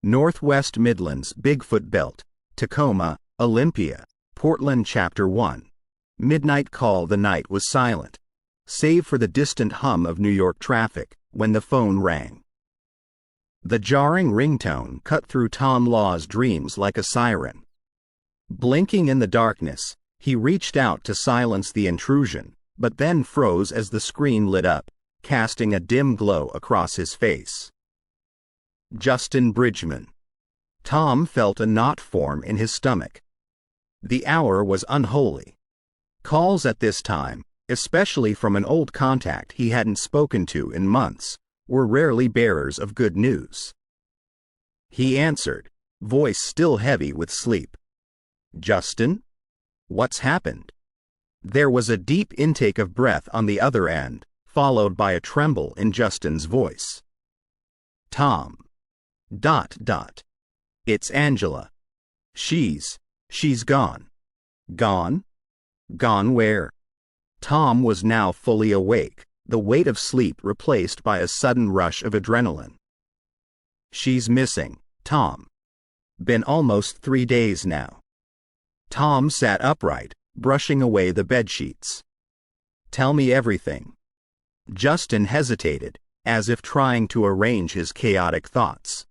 Northwest Midlands, Bigfoot Belt, Tacoma, Olympia, Portland. Chapter 1. Midnight call. The night was silent, save for the distant hum of New York traffic, when the phone rang. The jarring ringtone cut through Tom Law's dreams like a siren. Blinking in the darkness, he reached out to silence the intrusion, but then froze as the screen lit up, casting a dim glow across his face. Justin Bridgman. Tom felt a knot form in his stomach. The hour was unholy. Calls at this time, especially from an old contact he hadn't spoken to in months, were rarely bearers of good news. He answered, voice still heavy with sleep. "Justin? What's happened?" There was a deep intake of breath on the other end, followed by a tremble in Justin's voice. "Tom. ... It's Angela. She's gone." "Gone? Gone where?" Tom was now fully awake, the weight of sleep replaced by a sudden rush of adrenaline. "She's missing, Tom. Been almost 3 days now." Tom sat upright, brushing away the bedsheets. "Tell me everything." Justin hesitated, as if trying to arrange his chaotic thoughts.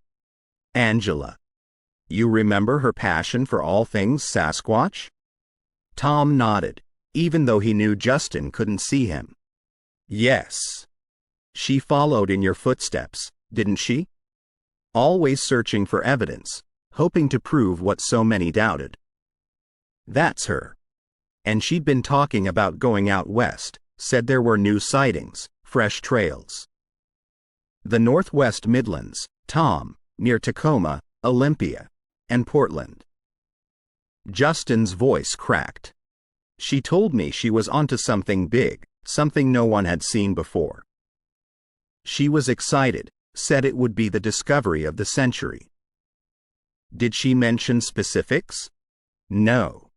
"Angela. You remember her passion for all things Sasquatch?" Tom nodded, even though he knew Justin couldn't see him. "Yes. She followed in your footsteps, didn't she? Always searching for evidence, hoping to prove what so many doubted." "That's her. And she'd been talking about going out west, said there were new sightings, fresh trails." "The Northwest Midlands, Tom, near Tacoma, Olympia, and Portland." Justin's voice cracked. "She told me she was onto something big, something no one had seen before. She was excited, said it would be the discovery of the century." "Did she mention specifics?" "No.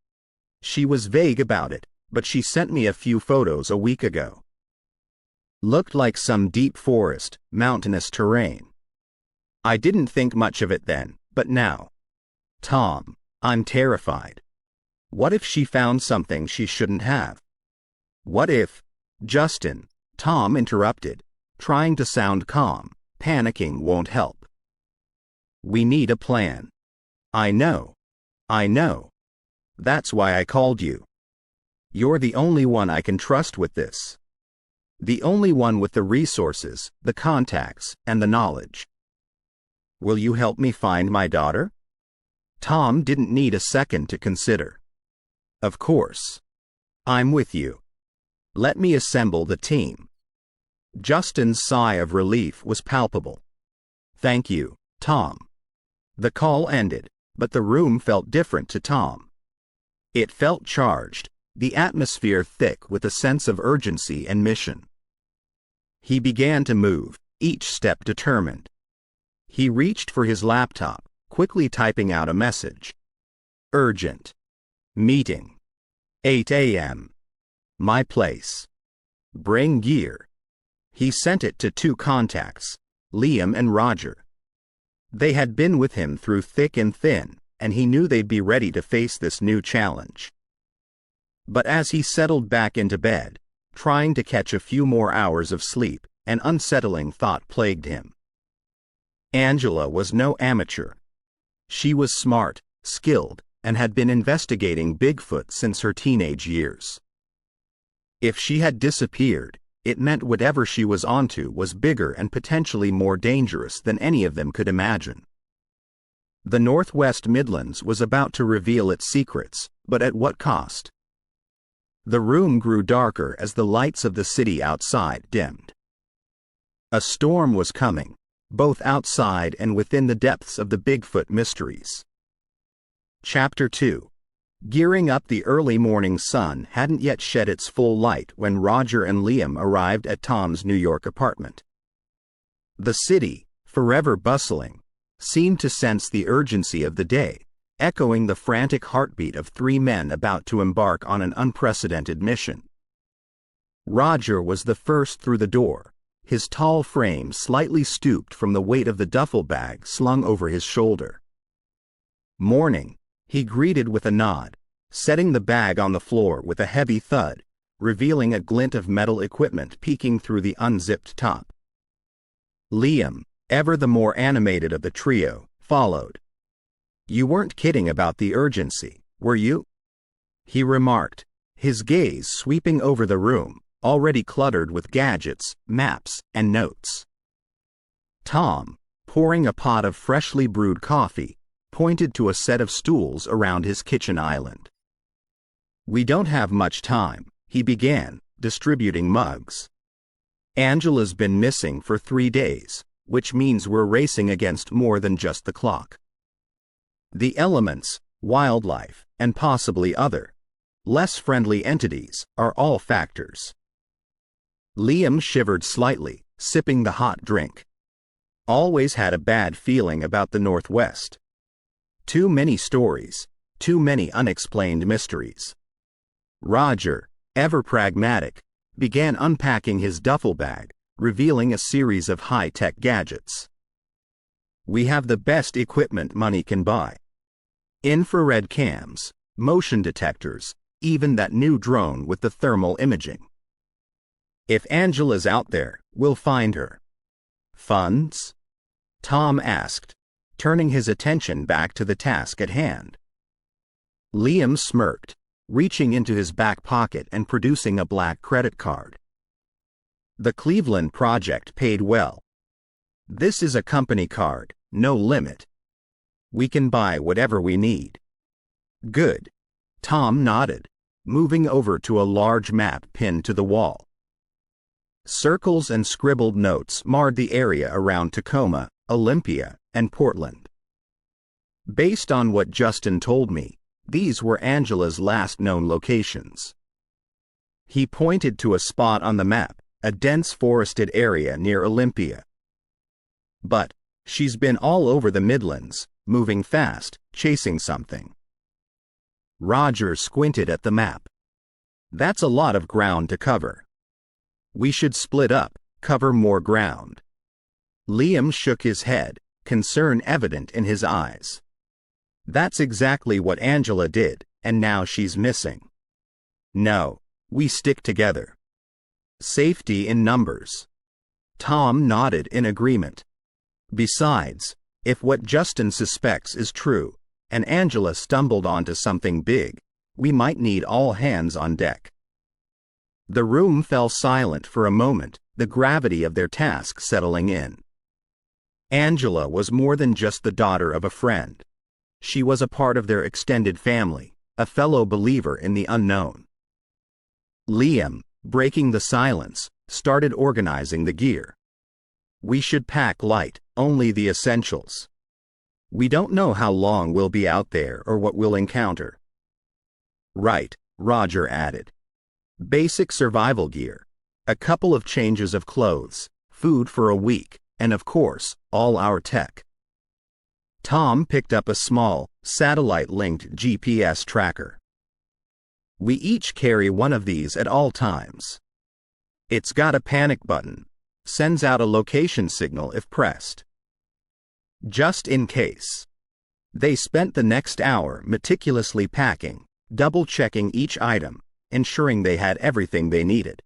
She was vague about it, but she sent me a few photos a week ago. Looked like some deep forest, mountainous terrain. I didn't think much of it then, but now. Tom, I'm terrified. What if she found something she shouldn't have? What if—" "Justin," Tom interrupted, trying to sound calm. "Panicking won't help. We need a plan." I know. That's why I called you. You're the only one I can trust with this. The only one with the resources, the contacts, and the knowledge. Will you help me find my daughter?" Tom didn't need a second to consider. "Of course. I'm with you. Let me assemble the team." Justin's sigh of relief was palpable. "Thank you, Tom." The call ended, but the room felt different to Tom. It felt charged, the atmosphere thick with a sense of urgency and mission. He began to move, each step determined. He reached for his laptop, quickly typing out a message. "Urgent. Meeting. 8 a.m. My place. Bring gear." He sent it to 2 contacts, Liam and Roger. They had been with him through thick and thin, and he knew they'd be ready to face this new challenge. But as he settled back into bed, trying to catch a few more hours of sleep, an unsettling thought plagued him. Angela was no amateur. She was smart, skilled, and had been investigating Bigfoot since her teenage years. If she had disappeared, it meant whatever she was onto was bigger and potentially more dangerous than any of them could imagine. The Northwest Midlands was about to reveal its secrets, but at what cost? The room grew darker as the lights of the city outside dimmed. A storm was coming, both outside and within the depths of the Bigfoot mysteries. Chapter 2. Gearing up. The early morning sun hadn't yet shed its full light when Roger and Liam arrived at Tom's New York apartment. The city, forever bustling, seemed to sense the urgency of the day, echoing the frantic heartbeat of 3 men about to embark on an unprecedented mission. Roger was the first through the door, his tall frame slightly stooped from the weight of the duffel bag slung over his shoulder. "Morning," he greeted with a nod, setting the bag on the floor with a heavy thud, revealing a glint of metal equipment peeking through the unzipped top. Liam, ever the more animated of the trio, followed. "You weren't kidding about the urgency, were you?" he remarked, his gaze sweeping over the room, already cluttered with gadgets, maps, and notes. Tom, pouring a pot of freshly brewed coffee, pointed to a set of stools around his kitchen island. "We don't have much time," he began, distributing mugs. "Angela's been missing for 3 days, which means we're racing against more than just the clock. The elements, wildlife, and possibly other, less friendly entities are all factors." Liam shivered slightly, sipping the hot drink. Always had a bad feeling about the Northwest. Too many stories, too many unexplained mysteries. Roger, ever pragmatic, began unpacking his duffel bag, revealing a series of high-tech gadgets. "We have the best equipment money can buy. Infrared cams, motion detectors, even that new drone with the thermal imaging. If Angela's out there, we'll find her." "Funds?" Tom asked, turning his attention back to the task at hand. Liam smirked, reaching into his back pocket and producing a black credit card. "The Cleveland project paid well. This is a company card, no limit. We can buy whatever we need." "Good." Tom nodded, moving over to a large map pinned to the wall. Circles and scribbled notes marred the area around Tacoma, Olympia, and Portland. "Based on what Justin told me, these were Angela's last known locations." He pointed to a spot on the map, a dense forested area near Olympia. "But she's been all over the Midlands, moving fast, chasing something." Roger squinted at the map. "That's a lot of ground to cover. We should split up, cover more ground." Liam shook his head, concern evident in his eyes. "That's exactly what Angela did, and now she's missing. No, we stick together. Safety in numbers." Tom nodded in agreement. "Besides, if what Justin suspects is true, and Angela stumbled onto something big, we might need all hands on deck." The room fell silent for a moment, the gravity of their task settling in. Angela was more than just the daughter of a friend. She was a part of their extended family, a fellow believer in the unknown. Liam, breaking the silence, started organizing the gear. "We should pack light, only the essentials. We don't know how long we'll be out there or what we'll encounter." "Right," Roger added. "Basic survival gear, a couple of changes of clothes, food for a week, and of course, all our tech." Tom picked up a small, satellite-linked GPS tracker. "We each carry one of these at all times. It's got a panic button, sends out a location signal if pressed. Just in case." They spent the next hour meticulously packing, double-checking each item, ensuring they had everything they needed.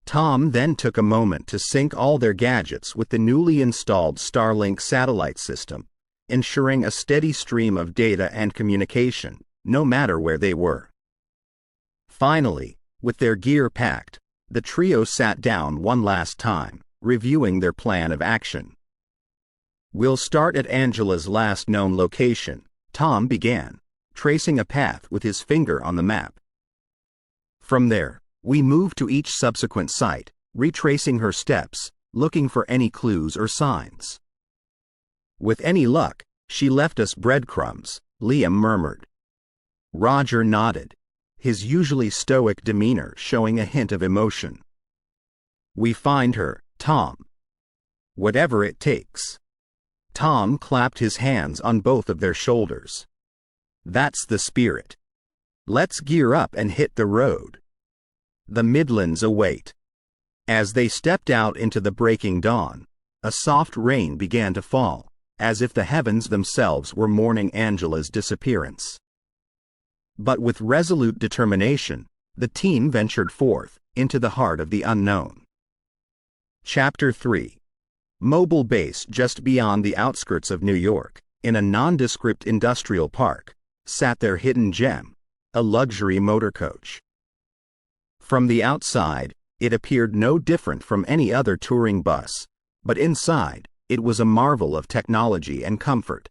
Tom then took a moment to sync all their gadgets with the newly installed Starlink satellite system, ensuring a steady stream of data and communication, no matter where they were. Finally, with their gear packed, the trio sat down one last time, reviewing their plan of action. "We'll start at Angela's last known location," Tom began, tracing a path with his finger on the map. "From there, we move to each subsequent site, retracing her steps, looking for any clues or signs." "With any luck, she left us breadcrumbs," Liam murmured. Roger nodded, his usually stoic demeanor showing a hint of emotion. "We find her, Tom. Whatever it takes." Tom clapped his hands on both of their shoulders. "That's the spirit. Let's gear up and hit the road. The Midlands await." As they stepped out into the breaking dawn, a soft rain began to fall, as if the heavens themselves were mourning Angela's disappearance. But with resolute determination, the team ventured forth into the heart of the unknown. Chapter 3. Mobile base just beyond the outskirts of New York, in a nondescript industrial park, sat their hidden gem, a luxury motor coach. From the outside, it appeared no different from any other touring bus, but inside, it was a marvel of technology and comfort.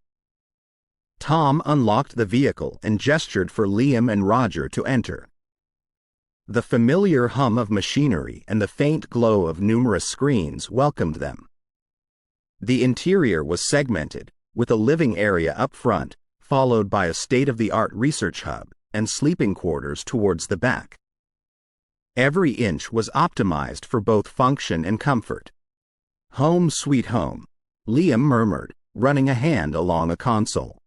Tom unlocked the vehicle and gestured for Liam and Roger to enter. The familiar hum of machinery and the faint glow of numerous screens welcomed them. The interior was segmented, with a living area up front, followed by a state-of-the-art research hub and sleeping quarters towards the back. Every inch was optimized for both function and comfort. "Home sweet home," Liam murmured, running a hand along a console.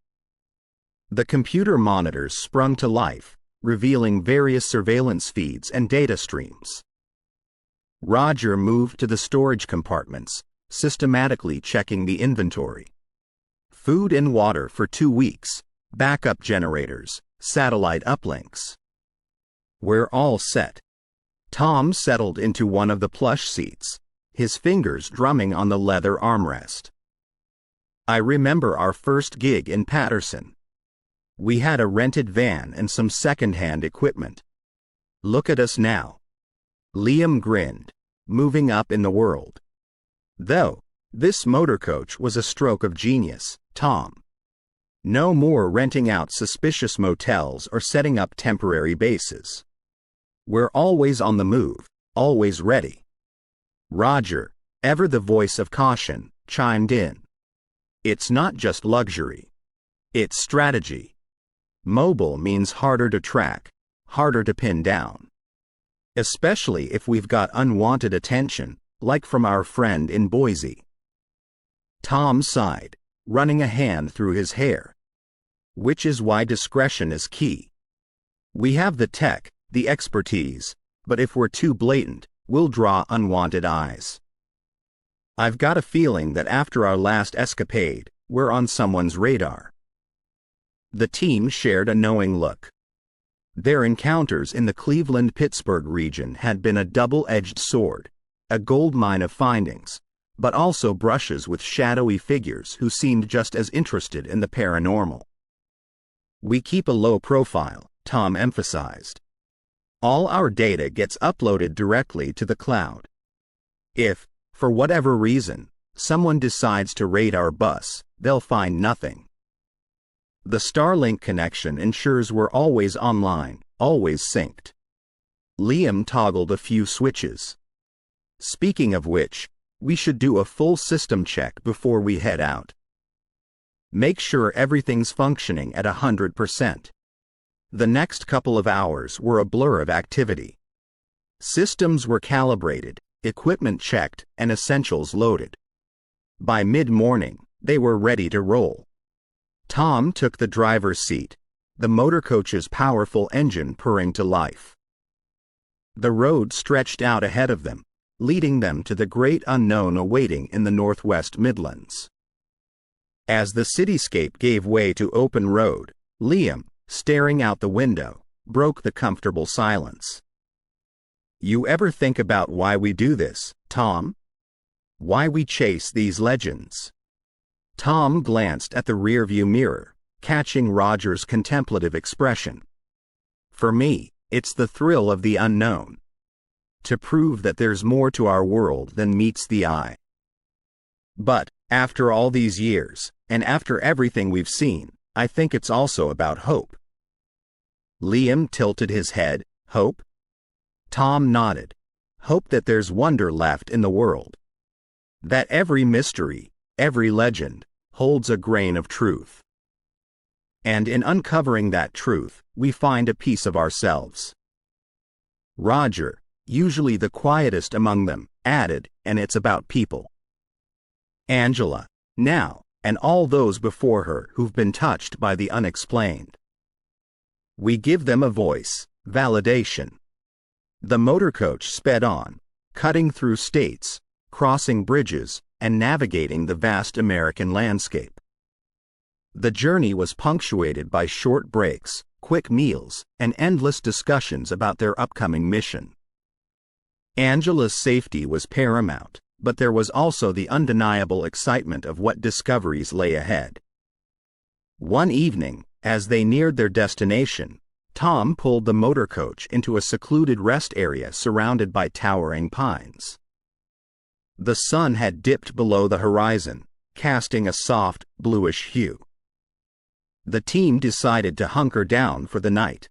The computer monitors sprung to life, revealing various surveillance feeds and data streams. Roger moved to the storage compartments, systematically checking the inventory. Food and water for 2 weeks, backup generators, satellite uplinks. "We're all set." Tom settled into one of the plush seats, his fingers drumming on the leather armrest. "I remember our first gig in Paterson. We had a rented van and some second-hand equipment. Look at us now." Liam grinned, moving up in the world. "Though, this motor coach was a stroke of genius, Tom. No more renting out suspicious motels or setting up temporary bases. We're always on the move, always ready." Roger, ever the voice of caution, chimed in. "It's not just luxury. It's strategy. Mobile means harder to track, harder to pin down. Especially if we've got unwanted attention, like from our friend in Boise." Tom sighed, running a hand through his hair. "Which is why discretion is key. We have the tech, the expertise, but if we're too blatant, we'll draw unwanted eyes. I've got a feeling that after our last escapade, we're on someone's radar." The team shared a knowing look. Their encounters in the Cleveland-Pittsburgh region had been a double-edged sword, a goldmine of findings, but also brushes with shadowy figures who seemed just as interested in the paranormal. "We keep a low profile," Tom emphasized. "All our data gets uploaded directly to the cloud. If, for whatever reason, someone decides to raid our bus, they'll find nothing. The Starlink connection ensures we're always online, always synced." Liam toggled a few switches. "Speaking of which, we should do a full system check before we head out. Make sure everything's functioning at 100%. The next couple of hours were a blur of activity. Systems were calibrated, equipment checked, and essentials loaded. By mid-morning, they were ready to roll." Tom took the driver's seat, the motor coach's powerful engine purring to life. The road stretched out ahead of them, leading them to the great unknown awaiting in the Northwest Midlands. As the cityscape gave way to open road, Liam, staring out the window, broke the comfortable silence. "You ever think about why we do this, Tom? Why we chase these legends?" Tom glanced at the rearview mirror, catching Roger's contemplative expression. "For me, it's the thrill of the unknown. To prove that there's more to our world than meets the eye. But, after all these years, and after everything we've seen, I think it's also about hope." Liam tilted his head. "Hope?" Tom nodded. "Hope that there's wonder left in the world. That every mystery, every legend, holds a grain of truth. And in uncovering that truth, we find a piece of ourselves." Roger, usually the quietest among them, added, "And it's about people. Angela, now, and all those before her who've been touched by the unexplained. We give them a voice, validation." The motor coach sped on, cutting through states, crossing bridges, and navigating the vast American landscape. The journey was punctuated by short breaks, quick meals, and endless discussions about their upcoming mission. Angela's safety was paramount, but there was also the undeniable excitement of what discoveries lay ahead. One evening, as they neared their destination, Tom pulled the motor coach into a secluded rest area surrounded by towering pines. The sun had dipped below the horizon, casting a soft, bluish hue. The team decided to hunker down for the night.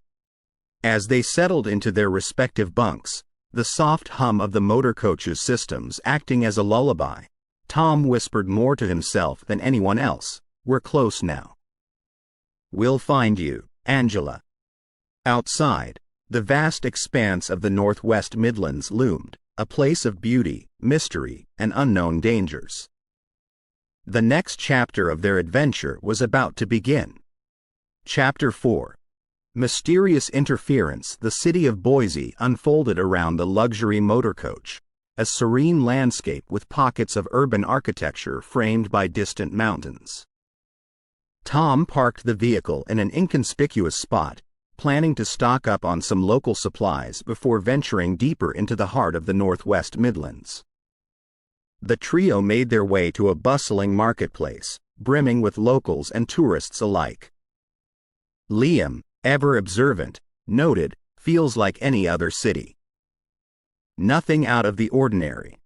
As they settled into their respective bunks, the soft hum of the motor coach's systems acting as a lullaby, Tom whispered more to himself than anyone else, "We're close now. We'll find you, Angela." Outside, the vast expanse of the Northwest Midlands loomed, a place of beauty, mystery, and unknown dangers. The next chapter of their adventure was about to begin. Chapter 4. Mysterious Interference. The city of Boise unfolded around the luxury motor coach, a serene landscape with pockets of urban architecture framed by distant mountains. Tom parked the vehicle in an inconspicuous spot, planning to stock up on some local supplies before venturing deeper into the heart of the Northwest Midlands. The trio made their way to a bustling marketplace, brimming with locals and tourists alike. Liam, ever observant, noted, "Feels like any other city. Nothing out of the ordinary."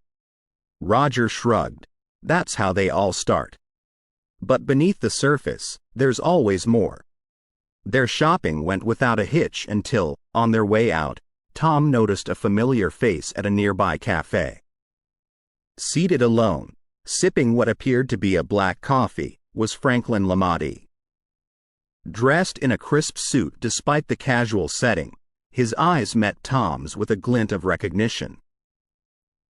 Roger shrugged. "That's how they all start. But beneath the surface, there's always more." Their shopping went without a hitch until, on their way out, Tom noticed a familiar face at a nearby cafe. Seated alone, sipping what appeared to be a black coffee, was Franklin Lamati. Dressed in a crisp suit despite the casual setting, his eyes met Tom's with a glint of recognition.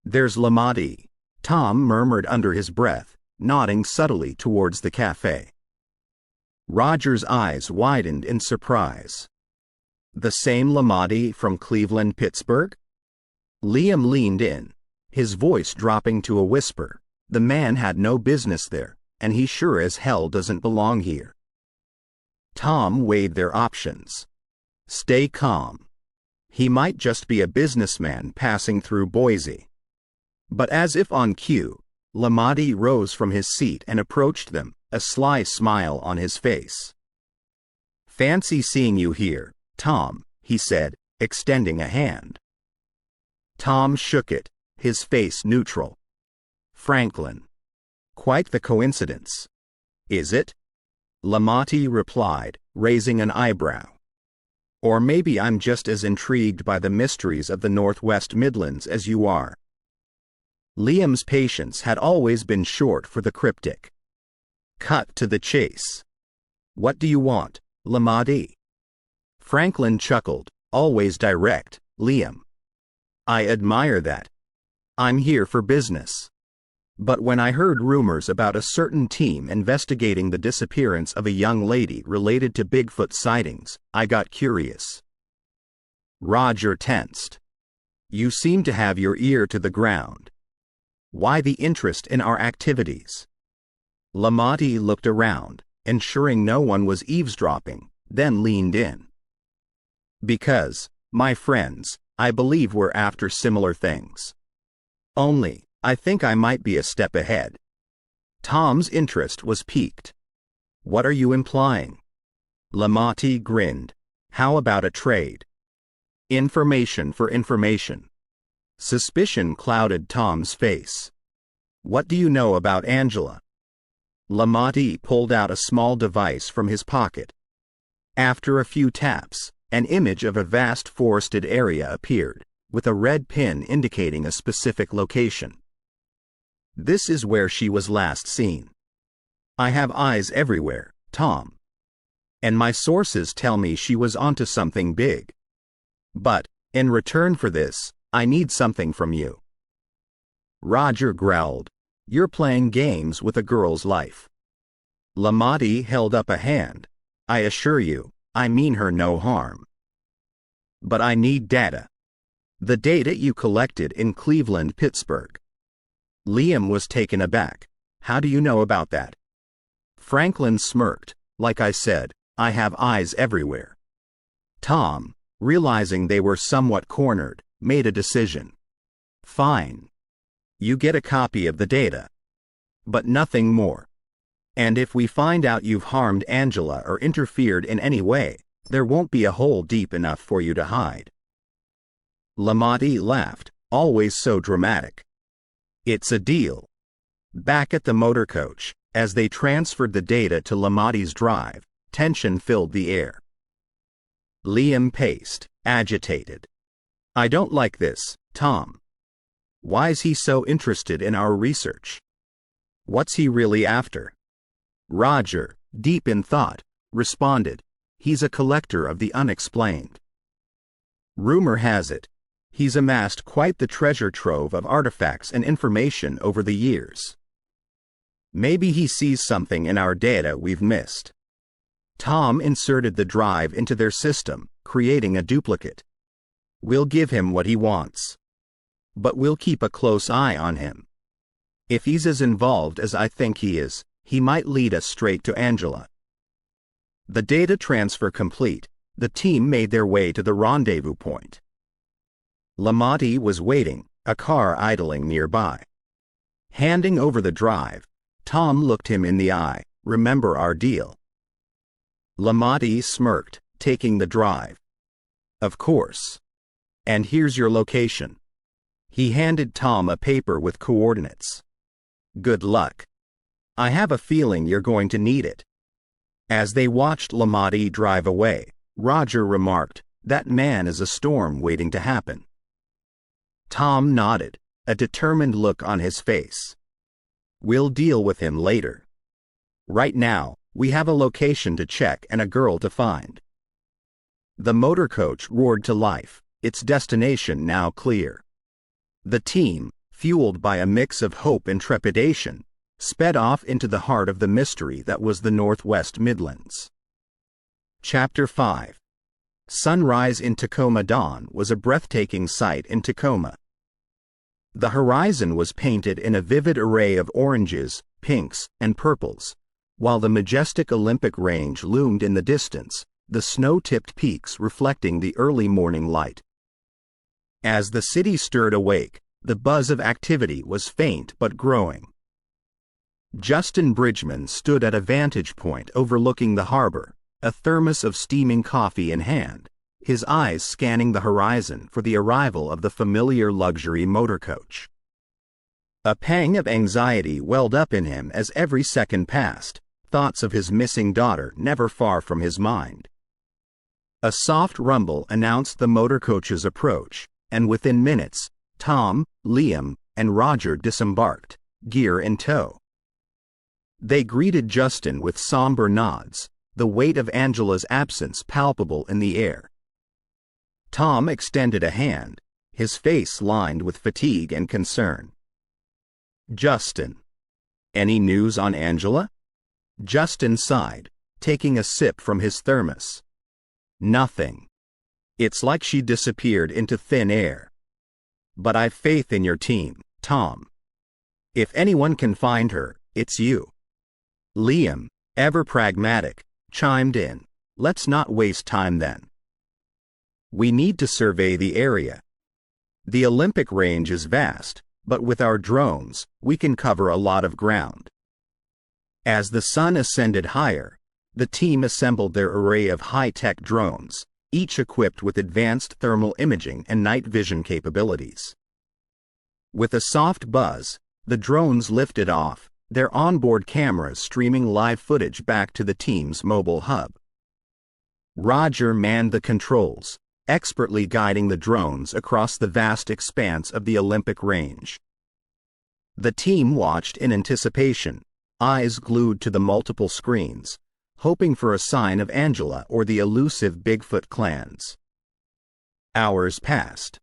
"There's Lamati," Tom murmured under his breath, nodding subtly towards the cafe. Roger's eyes widened in surprise. "The same Lamati from Cleveland, Pittsburgh?" Liam leaned in, his voice dropping to a whisper. "The man had no business there, and he sure as hell doesn't belong here." Tom weighed their options. Stay calm. He might just be a businessman passing through Boise. But as if on cue, Lamati rose from his seat and approached them, a sly smile on his face. "Fancy seeing you here, Tom," he said, extending a hand. Tom shook it, his face neutral. "Franklin. Quite the coincidence." "Is it?" Lamati replied, raising an eyebrow. "Or maybe I'm just as intrigued by the mysteries of the Northwest Midlands as you are." Liam's patience had always been short for the cryptic. Cut to the chase. "What do you want, Lamati?" Franklin chuckled, "Always direct, Liam." "I admire that. I'm here for business. But when I heard rumors about a certain team investigating the disappearance of a young lady related to Bigfoot sightings, I got curious." Roger tensed. "You seem to have your ear to the ground. Why the interest in our activities?" Lamati looked around, ensuring no one was eavesdropping, then leaned in. "Because, my friends, I believe we're after similar things. Only, I think I might be a step ahead." Tom's interest was piqued. "What are you implying?" Lamati grinned. "How about a trade? Information for information." Suspicion clouded Tom's face. "What do you know about Angela?" Lamati pulled out a small device from his pocket. After a few taps, an image of a vast forested area appeared, with a red pin indicating a specific location. "This is where she was last seen. I have eyes everywhere, Tom. And my sources tell me she was onto something big. But, in return for this, I need something from you." Roger growled. "You're playing games with a girl's life." Lamati held up a hand. "I assure you, I mean her no harm. But I need data. The data you collected in Cleveland, Pittsburgh. Liam was taken aback. How do you know about that? Franklin smirked. Like I said, I have eyes everywhere. Tom, realizing they were somewhat cornered, made a decision. Fine. You get a copy of the data. But nothing more. And if we find out you've harmed Angela or interfered in any way, there won't be a hole deep enough for you to hide. Lamonti laughed, always so dramatic. It's a deal. Back at the motor coach, as they transferred the data to Lamonti's drive, tension filled the air. Liam paced, agitated. I don't like this, Tom. Why's he so interested in our research? What's he really after? Roger, deep in thought, responded, he's a collector of the unexplained. Rumor has it, he's amassed quite the treasure trove of artifacts and information over the years. Maybe he sees something in our data we've missed. Tom inserted the drive into their system, creating a duplicate. We'll give him what he wants. But we'll keep a close eye on him. If he's as involved as I think he is, he might lead us straight to Angela. The data transfer complete, the team made their way to the rendezvous point. Lamonti was waiting, a car idling nearby. Handing over the drive, Tom looked him in the eye. Remember our deal? Lamonti smirked, taking the drive. Of course. And here's your location. He handed Tom a paper with coordinates. Good luck. I have a feeling you're going to need it. As they watched Lamonti drive away, Roger remarked, that man is a storm waiting to happen. Tom nodded, a determined look on his face. We'll deal with him later. Right now, we have a location to check and a girl to find. The motor coach roared to life, its destination now clear. The team, fueled by a mix of hope and trepidation, sped off into the heart of the mystery that was the Northwest Midlands. Chapter 5. Sunrise in Tacoma. Dawn was a breathtaking sight in Tacoma. The horizon was painted in a vivid array of oranges, pinks, and purples, while the majestic Olympic range loomed in the distance, the snow-tipped peaks reflecting the early morning light. As the city stirred awake, the buzz of activity was faint but growing. Justin Bridgman stood at a vantage point overlooking the harbor, a thermos of steaming coffee in hand, his eyes scanning the horizon for the arrival of the familiar luxury motor coach. A pang of anxiety welled up in him as every second passed, thoughts of his missing daughter never far from his mind. A soft rumble announced the motor coach's approach, and within minutes, Tom, Liam, and Roger disembarked, gear in tow. They greeted Justin with somber nods, the weight of Angela's absence palpable in the air. Tom extended a hand, his face lined with fatigue and concern. Justin. Any news on Angela? Justin sighed, taking a sip from his thermos. Nothing. It's like she disappeared into thin air. But I've faith in your team, Tom. If anyone can find her, it's you. Liam, ever pragmatic, chimed in. Let's not waste time then. We need to survey the area. The Olympic range is vast, but with our drones, we can cover a lot of ground. As the sun ascended higher, the team assembled their array of high-tech drones, each equipped with advanced thermal imaging and night vision capabilities. With a soft buzz, the drones lifted off, their onboard cameras streaming live footage back to the team's mobile hub. Roger manned the controls, expertly guiding the drones across the vast expanse of the Olympic range. The team watched in anticipation, eyes glued to the multiple screens, hoping for a sign of Angela or the elusive Bigfoot clans. Hours passed.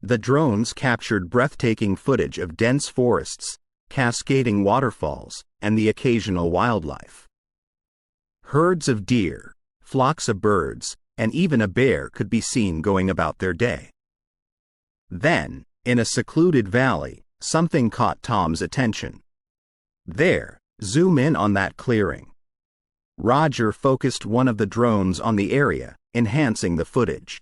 The drones captured breathtaking footage of dense forests, cascading waterfalls, and the occasional wildlife. Herds of deer, flocks of birds, and even a bear could be seen going about their day. Then, in a secluded valley, something caught Tom's attention. There, zoom in on that clearing. Roger focused one of the drones on the area, enhancing the footage.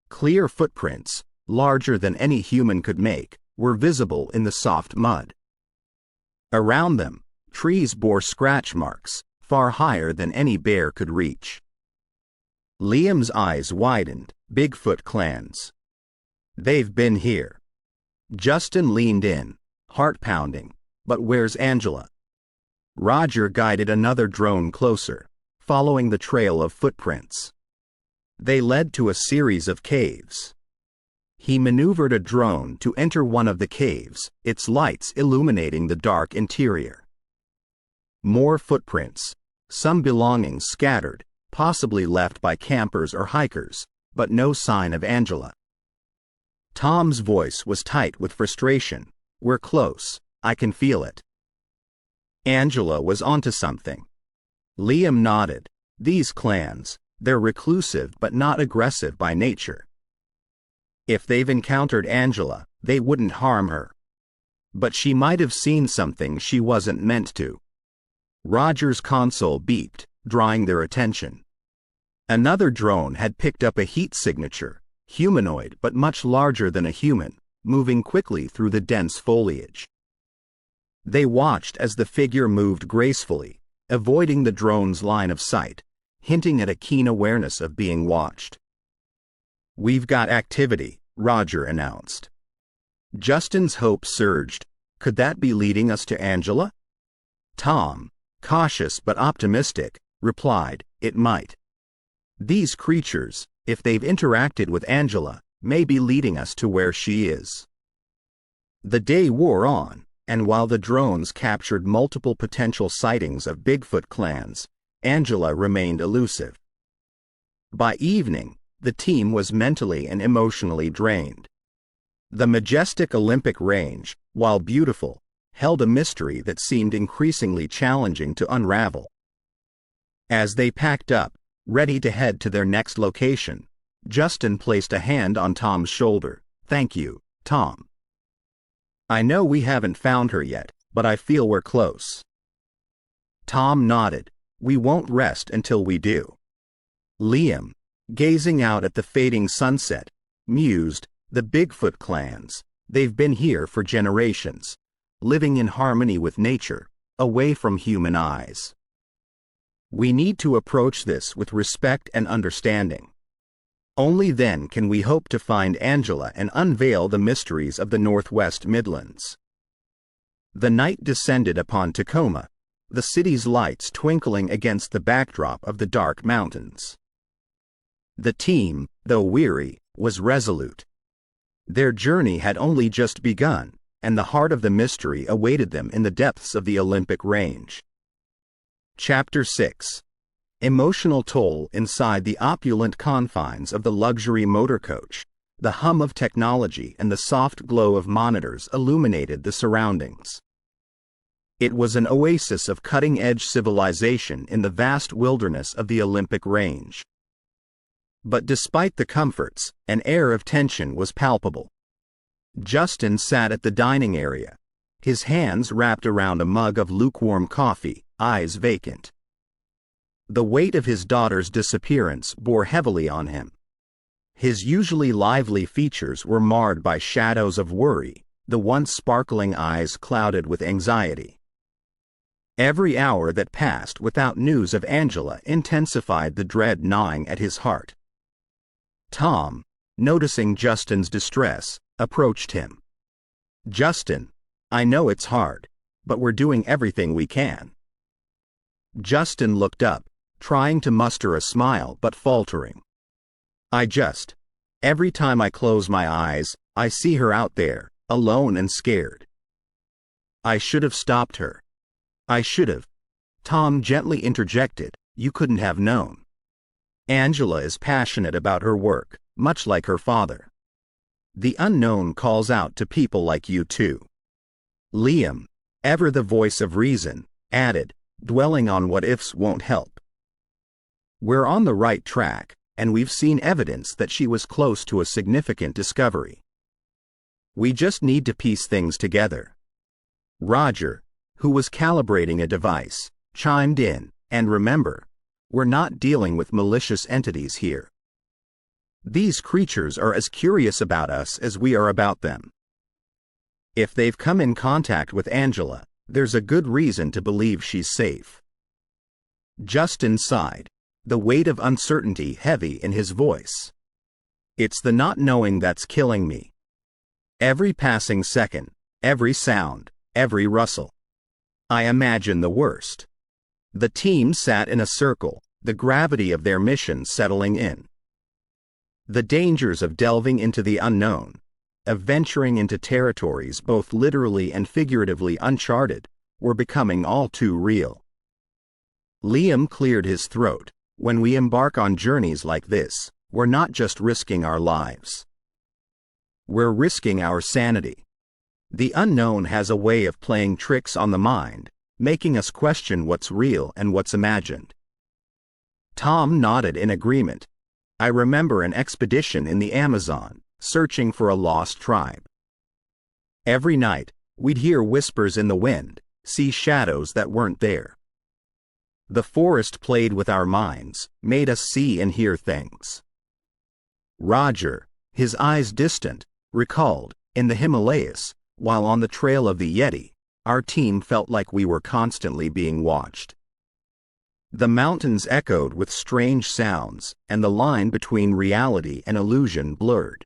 Clear footprints, larger than any human could make, were visible in the soft mud. Around them, trees bore scratch marks, far higher than any bear could reach. Liam's eyes widened. Bigfoot clans. They've been here. Justin leaned in, heart pounding. But where's Angela? Roger guided another drone closer, following the trail of footprints. They led to a series of caves. He maneuvered a drone to enter one of the caves, its lights illuminating the dark interior. More footprints, some belongings scattered, possibly left by campers or hikers, but no sign of Angela. Tom's voice was tight with frustration. We're close, I can feel it. Angela was onto something. Liam nodded. These clans, they're reclusive but not aggressive by nature. If they've encountered Angela, they wouldn't harm her. But she might have seen something she wasn't meant to. Roger's console beeped, drawing their attention. Another drone had picked up a heat signature, humanoid but much larger than a human, moving quickly through the dense foliage. They watched as the figure moved gracefully, avoiding the drone's line of sight, hinting at a keen awareness of being watched. We've got activity, Roger announced. Justin's hope surged. Could that be leading us to Angela? Tom, cautious but optimistic, replied, it might. These creatures, if they've interacted with Angela, may be leading us to where she is. The day wore on, and while the drones captured multiple potential sightings of Bigfoot clans, Angela remained elusive. By evening, the team was mentally and emotionally drained. The majestic Olympic range, while beautiful, held a mystery that seemed increasingly challenging to unravel. As they packed up, ready to head to their next location, Justin placed a hand on Tom's shoulder. Thank you, Tom. I know we haven't found her yet, but I feel we're close. Tom nodded. We won't rest until we do. Liam, gazing out at the fading sunset, mused, the Bigfoot clans, they've been here for generations, living in harmony with nature, away from human eyes. We need to approach this with respect and understanding. Only then can we hope to find Angela and unveil the mysteries of the Northwest Midlands. The night descended upon Tacoma, the city's lights twinkling against the backdrop of the dark mountains. The team, though weary, was resolute. Their journey had only just begun, and the heart of the mystery awaited them in the depths of the Olympic range. Chapter 6. Emotional toll inside the opulent confines of the luxury motor coach. The hum of technology and the soft glow of monitors illuminated the surroundings. It was an oasis of cutting-edge civilization in the vast wilderness of the Olympic range. But despite the comforts, an air of tension was palpable. Justin sat at the dining area, his hands wrapped around a mug of lukewarm coffee, eyes vacant. The weight of his daughter's disappearance bore heavily on him. His usually lively features were marred by shadows of worry, the once sparkling eyes clouded with anxiety. Every hour that passed without news of Angela intensified the dread gnawing at his heart. Tom, noticing Justin's distress, approached him. Justin, I know it's hard, but we're doing everything we can. Justin looked up, trying to muster a smile but faltering. Every time I close my eyes, I see her out there, alone and scared. I should have stopped her. I should have. Tom gently interjected, you couldn't have known. Angela is passionate about her work, much like her father. The unknown calls out to people like you too. Liam, ever the voice of reason, added, dwelling on what-ifs won't help. We're on the right track, and we've seen evidence that she was close to a significant discovery. We just need to piece things together. Roger, who was calibrating a device, chimed in, and remember, we're not dealing with malicious entities here. These creatures are as curious about us as we are about them. If they've come in contact with Angela, there's a good reason to believe she's safe. Justin sighed, the weight of uncertainty heavy in his voice. It's the not knowing that's killing me. Every passing second, every sound, every rustle. I imagine the worst. The team sat in a circle, the gravity of their mission settling in. The dangers of delving into the unknown, of venturing into territories both literally and figuratively uncharted, were becoming all too real. Liam cleared his throat. When we embark on journeys like this, we're not just risking our lives. We're risking our sanity. The unknown has a way of playing tricks on the mind, making us question what's real and what's imagined. Tom nodded in agreement. I remember an expedition in the Amazon, searching for a lost tribe. Every night, we'd hear whispers in the wind, see shadows that weren't there. The forest played with our minds, made us see and hear things. Roger, his eyes distant, recalled, in the Himalayas, while on the trail of the Yeti, our team felt like we were constantly being watched. The mountains echoed with strange sounds, and the line between reality and illusion blurred.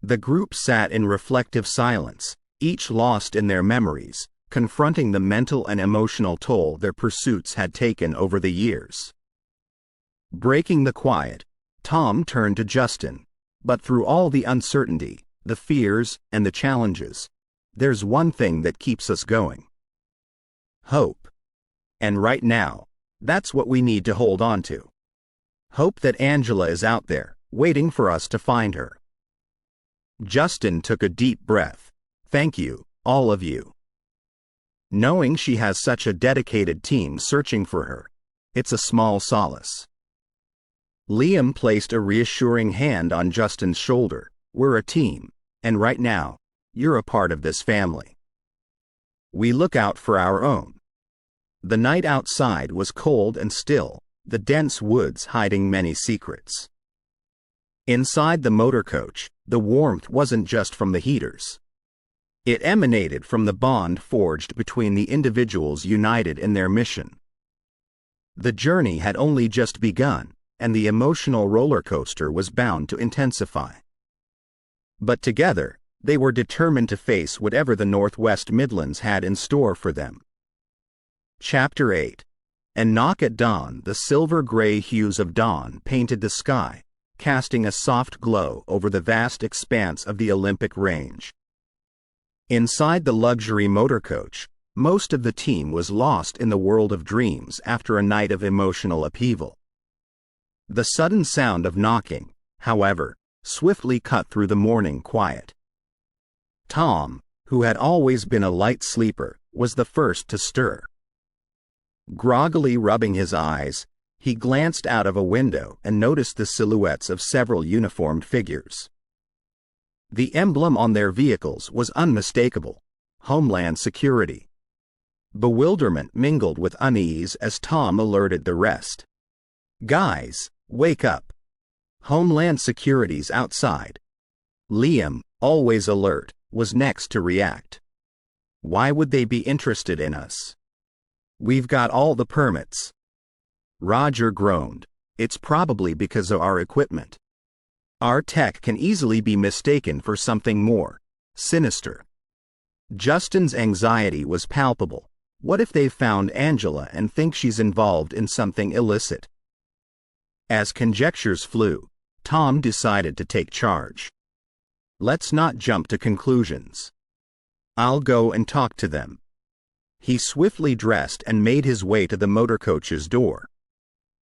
The group sat in reflective silence, each lost in their memories, confronting the mental and emotional toll their pursuits had taken over the years. Breaking the quiet, Tom turned to Justin. But through all the uncertainty, the fears, and the challenges, there's one thing that keeps us going. Hope. And right now, that's what we need to hold on to. Hope that Angela is out there, waiting for us to find her. Justin took a deep breath. Thank you, all of you. Knowing she has such a dedicated team searching for her, it's a small solace. Liam placed a reassuring hand on Justin's shoulder. We're a team, and right now, you're a part of this family. We look out for our own. The night outside was cold and still, the dense woods hiding many secrets. Inside the motor coach, the warmth wasn't just from the heaters. It emanated from the bond forged between the individuals united in their mission. The journey had only just begun, and the emotional roller coaster was bound to intensify. But together, they were determined to face whatever the Northwest Midlands had in store for them. Chapter 8. And knock at dawn, the silver-gray hues of dawn painted the sky, casting a soft glow over the vast expanse of the Olympic range. Inside the luxury motor coach, most of the team was lost in the world of dreams after a night of emotional upheaval. The sudden sound of knocking, however, swiftly cut through the morning quiet. Tom, who had always been a light sleeper, was the first to stir. Groggily rubbing his eyes, he glanced out of a window and noticed the silhouettes of several uniformed figures. The emblem on their vehicles was unmistakable: Homeland Security. Bewilderment mingled with unease as Tom alerted the rest. Guys, wake up. Homeland Security's outside. Liam, always alert, was next to react. Why would they be interested in us? We've got all the permits. Roger groaned. It's probably because of our equipment. Our tech can easily be mistaken for something more sinister. Justin's anxiety was palpable. What if they've found Angela and think she's involved in something illicit? As conjectures flew, Tom decided to take charge. Let's not jump to conclusions. I'll go and talk to them. He swiftly dressed and made his way to the motor coach's door.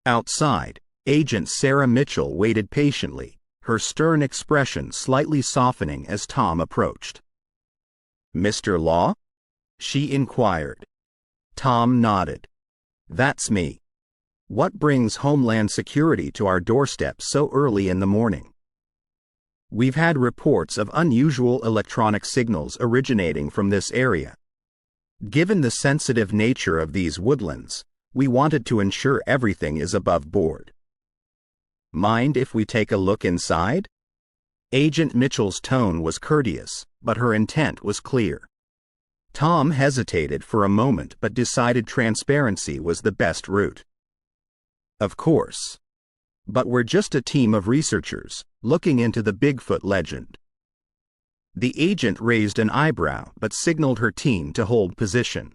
Outside, Agent Sarah Mitchell waited patiently, her stern expression slightly softening as Tom approached. Mr. Law? She inquired. Tom nodded. That's me. What brings Homeland Security to our doorstep so early in the morning? We've had reports of unusual electronic signals originating from this area. Given the sensitive nature of these woodlands, we wanted to ensure everything is above board. Mind if we take a look inside? Agent Mitchell's tone was courteous, but her intent was clear. Tom hesitated for a moment but decided transparency was the best route. Of course. But we're just a team of researchers, looking into the Bigfoot legend. The agent raised an eyebrow but signaled her team to hold position.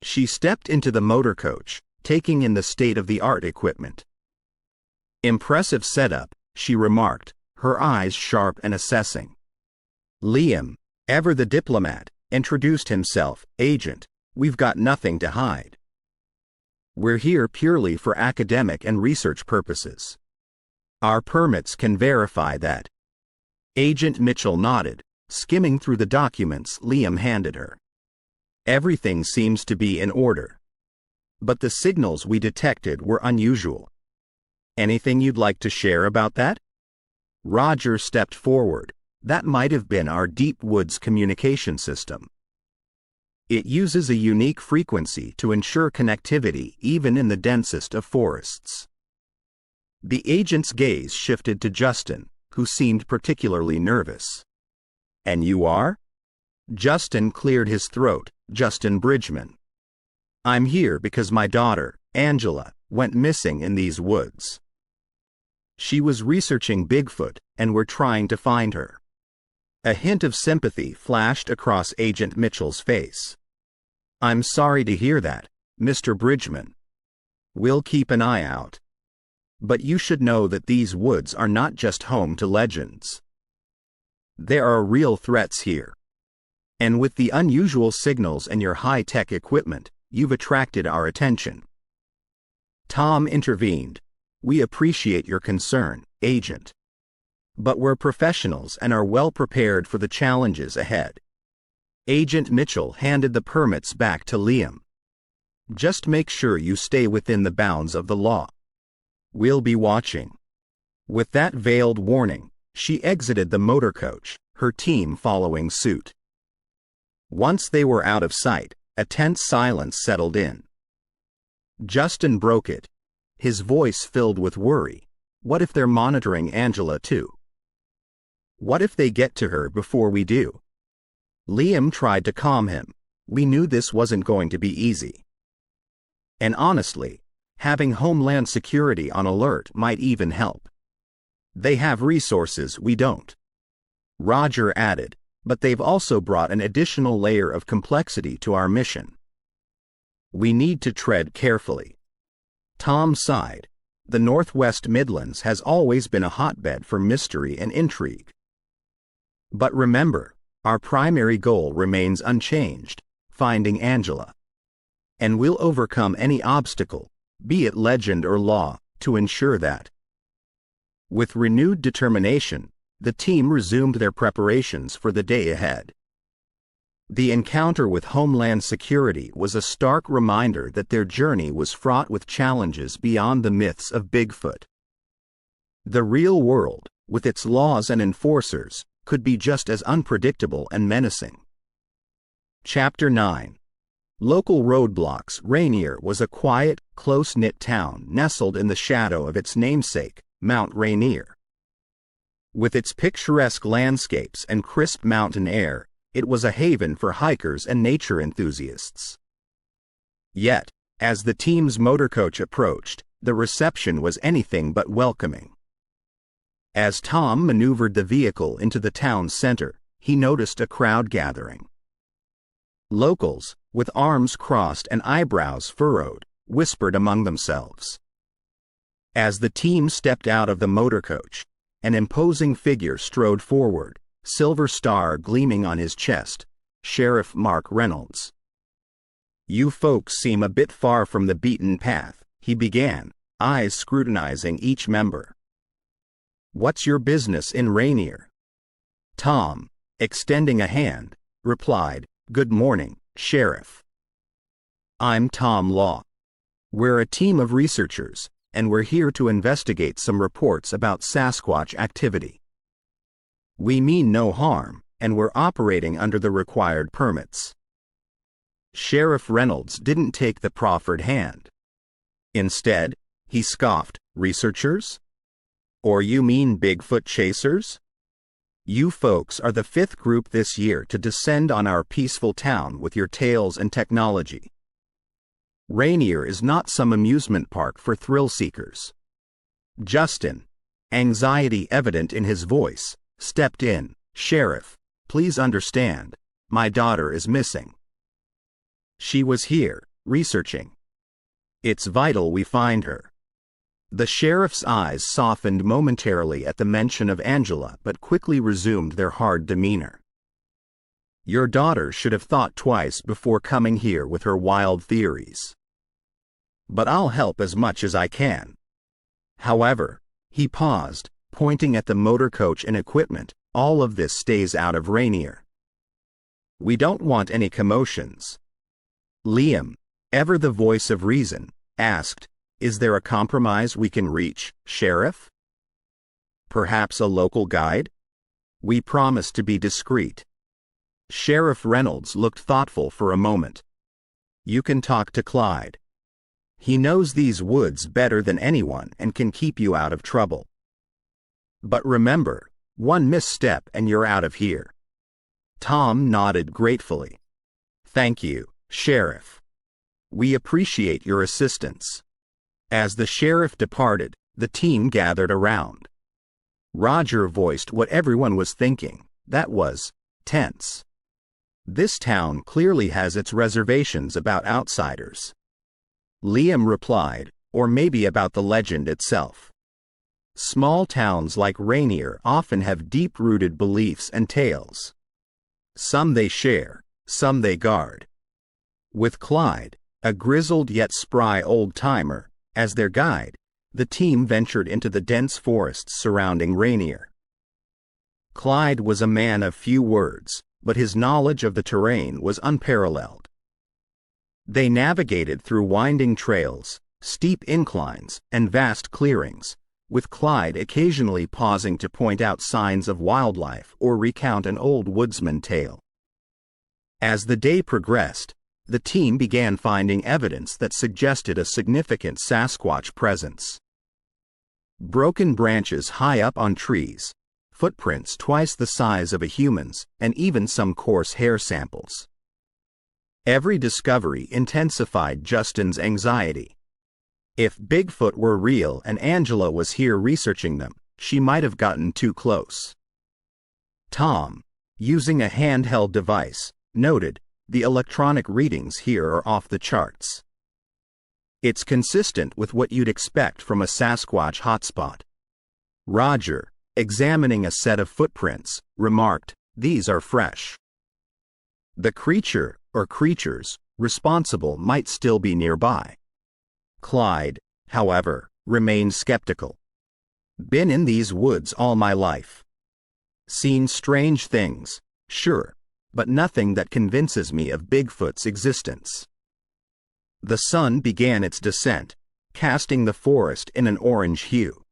She stepped into the motor coach, taking in the state-of-the-art equipment. Impressive setup, she remarked, her eyes sharp and assessing. Liam, ever the diplomat, introduced himself. Agent, we've got nothing to hide. We're here purely for academic and research purposes. Our permits can verify that. Agent Mitchell nodded, skimming through the documents Liam handed her. Everything seems to be in order. But the signals we detected were unusual. Anything you'd like to share about that? Roger stepped forward. That might have been our Deep Woods communication system. It uses a unique frequency to ensure connectivity even in the densest of forests. The agent's gaze shifted to Justin, who seemed particularly nervous. And you are? Justin cleared his throat. Justin Bridgman. I'm here because my daughter, Angela, went missing in these woods. She was researching Bigfoot, and we're trying to find her. A hint of sympathy flashed across Agent Mitchell's face. I'm sorry to hear that, Mr. Bridgman. We'll keep an eye out. But you should know that these woods are not just home to legends. There are real threats here. And with the unusual signals and your high-tech equipment, you've attracted our attention. Tom intervened. We appreciate your concern, Agent. But we're professionals and are well prepared for the challenges ahead. Agent Mitchell handed the permits back to Liam. Just make sure you stay within the bounds of the law. We'll be watching. With that veiled warning, she exited the motor coach, her team following suit. Once they were out of sight, a tense silence settled in. Justin broke it, his voice filled with worry. What if they're monitoring Angela too? What if they get to her before we do? Liam tried to calm him. We knew this wasn't going to be easy. And honestly, having Homeland Security on alert might even help. They have resources we don't. Roger added, but they've also brought an additional layer of complexity to our mission. We need to tread carefully. Tom sighed. The Northwest Midlands has always been a hotbed for mystery and intrigue. But remember, our primary goal remains unchanged, finding Angela. And we'll overcome any obstacle, be it legend or law, to ensure that. With renewed determination, the team resumed their preparations for the day ahead. The encounter with Homeland Security was a stark reminder that their journey was fraught with challenges beyond the myths of Bigfoot. The real world, with its laws and enforcers, could be just as unpredictable and menacing. Chapter 9. Local roadblocks. Rainier was a quiet, close-knit town nestled in the shadow of its namesake, Mount Rainier. With its picturesque landscapes and crisp mountain air, it was a haven for hikers and nature enthusiasts. Yet, as the team's motorcoach approached, the reception was anything but welcoming. As Tom maneuvered the vehicle into the town's center, he noticed a crowd gathering. Locals, with arms crossed and eyebrows furrowed, whispered among themselves. As the team stepped out of the motorcoach, an imposing figure strode forward, silver star gleaming on his chest, Sheriff Mark Reynolds. You folks seem a bit far from the beaten path, he began, eyes scrutinizing each member. What's your business in Rainier? Tom, extending a hand, replied, Good morning, Sheriff. I'm Tom Law. We're a team of researchers, and we're here to investigate some reports about Sasquatch activity. We mean no harm, and we're operating under the required permits." Sheriff Reynolds didn't take the proffered hand. Instead, he scoffed, "Researchers? Or you mean Bigfoot chasers? You folks are the 5th group this year to descend on our peaceful town with your tales and technology. Rainier is not some amusement park for thrill seekers." Justin, anxiety evident in his voice, stepped in. "Sheriff, please understand, my daughter is missing. She was here, researching. It's vital we find her." The sheriff's eyes softened momentarily at the mention of Angela but quickly resumed their hard demeanor. "Your daughter should have thought twice before coming here with her wild theories. But I'll help as much as I can. However," he paused, pointing at the motor coach and equipment, "all of this stays out of Rainier. We don't want any commotions." Liam, ever the voice of reason, asked, "Is there a compromise we can reach, Sheriff? Perhaps a local guide?" "We promise to be discreet." Sheriff Reynolds looked thoughtful for a moment. "You can talk to Clyde. He knows these woods better than anyone and can keep you out of trouble. But remember, one misstep and you're out of here." Tom nodded gratefully. "Thank you, Sheriff. We appreciate your assistance." As the sheriff departed, the team gathered around. Roger voiced what everyone was thinking. That was tense. This town clearly has its reservations about outsiders. Liam replied, "Or maybe about the legend itself. Small towns like Rainier often have deep-rooted beliefs and tales. Some they share, some they guard." With Clyde, a grizzled yet spry old-timer, as their guide, the team ventured into the dense forests surrounding Rainier. Clyde was a man of few words, but his knowledge of the terrain was unparalleled. They navigated through winding trails, steep inclines, and vast clearings, with Clyde occasionally pausing to point out signs of wildlife or recount an old woodsman tale. As the day progressed, the team began finding evidence that suggested a significant Sasquatch presence. Broken branches high up on trees, footprints twice the size of a human's, and even some coarse hair samples. Every discovery intensified Justin's anxiety. If Bigfoot were real and Angela was here researching them, she might have gotten too close. Tom, using a handheld device, noted, "The electronic readings here are off the charts. It's consistent with what you'd expect from a Sasquatch hotspot." Roger, examining a set of footprints, remarked, "These are fresh. The creature, or creatures, responsible might still be nearby." Clyde, however, remained skeptical. "Been in these woods all my life. Seen strange things, sure, but nothing that convinces me of Bigfoot's existence." The sun began its descent, casting the forest in an orange hue.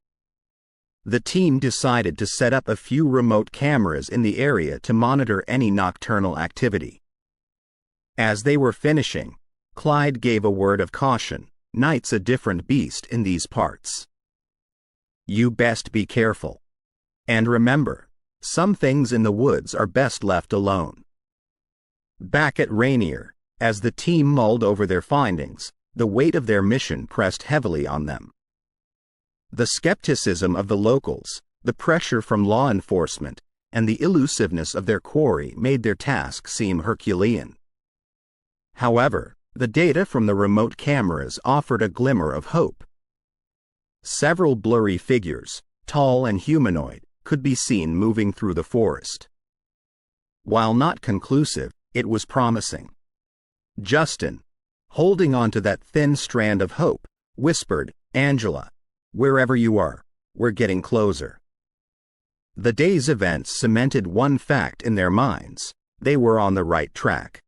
The team decided to set up a few remote cameras in the area to monitor any nocturnal activity. As they were finishing, Clyde gave a word of caution, "Night's a different beast in these parts. You best be careful. And remember, some things in the woods are best left alone." Back at Rainier, as the team mulled over their findings, the weight of their mission pressed heavily on them. The skepticism of the locals, the pressure from law enforcement, and the elusiveness of their quarry made their task seem Herculean. However, the data from the remote cameras offered a glimmer of hope. Several blurry figures, tall and humanoid, could be seen moving through the forest. While not conclusive, it was promising. Justin, holding on to that thin strand of hope, whispered, "Angela, wherever you are, we're getting closer." The day's events cemented one fact in their minds: they were on the right track.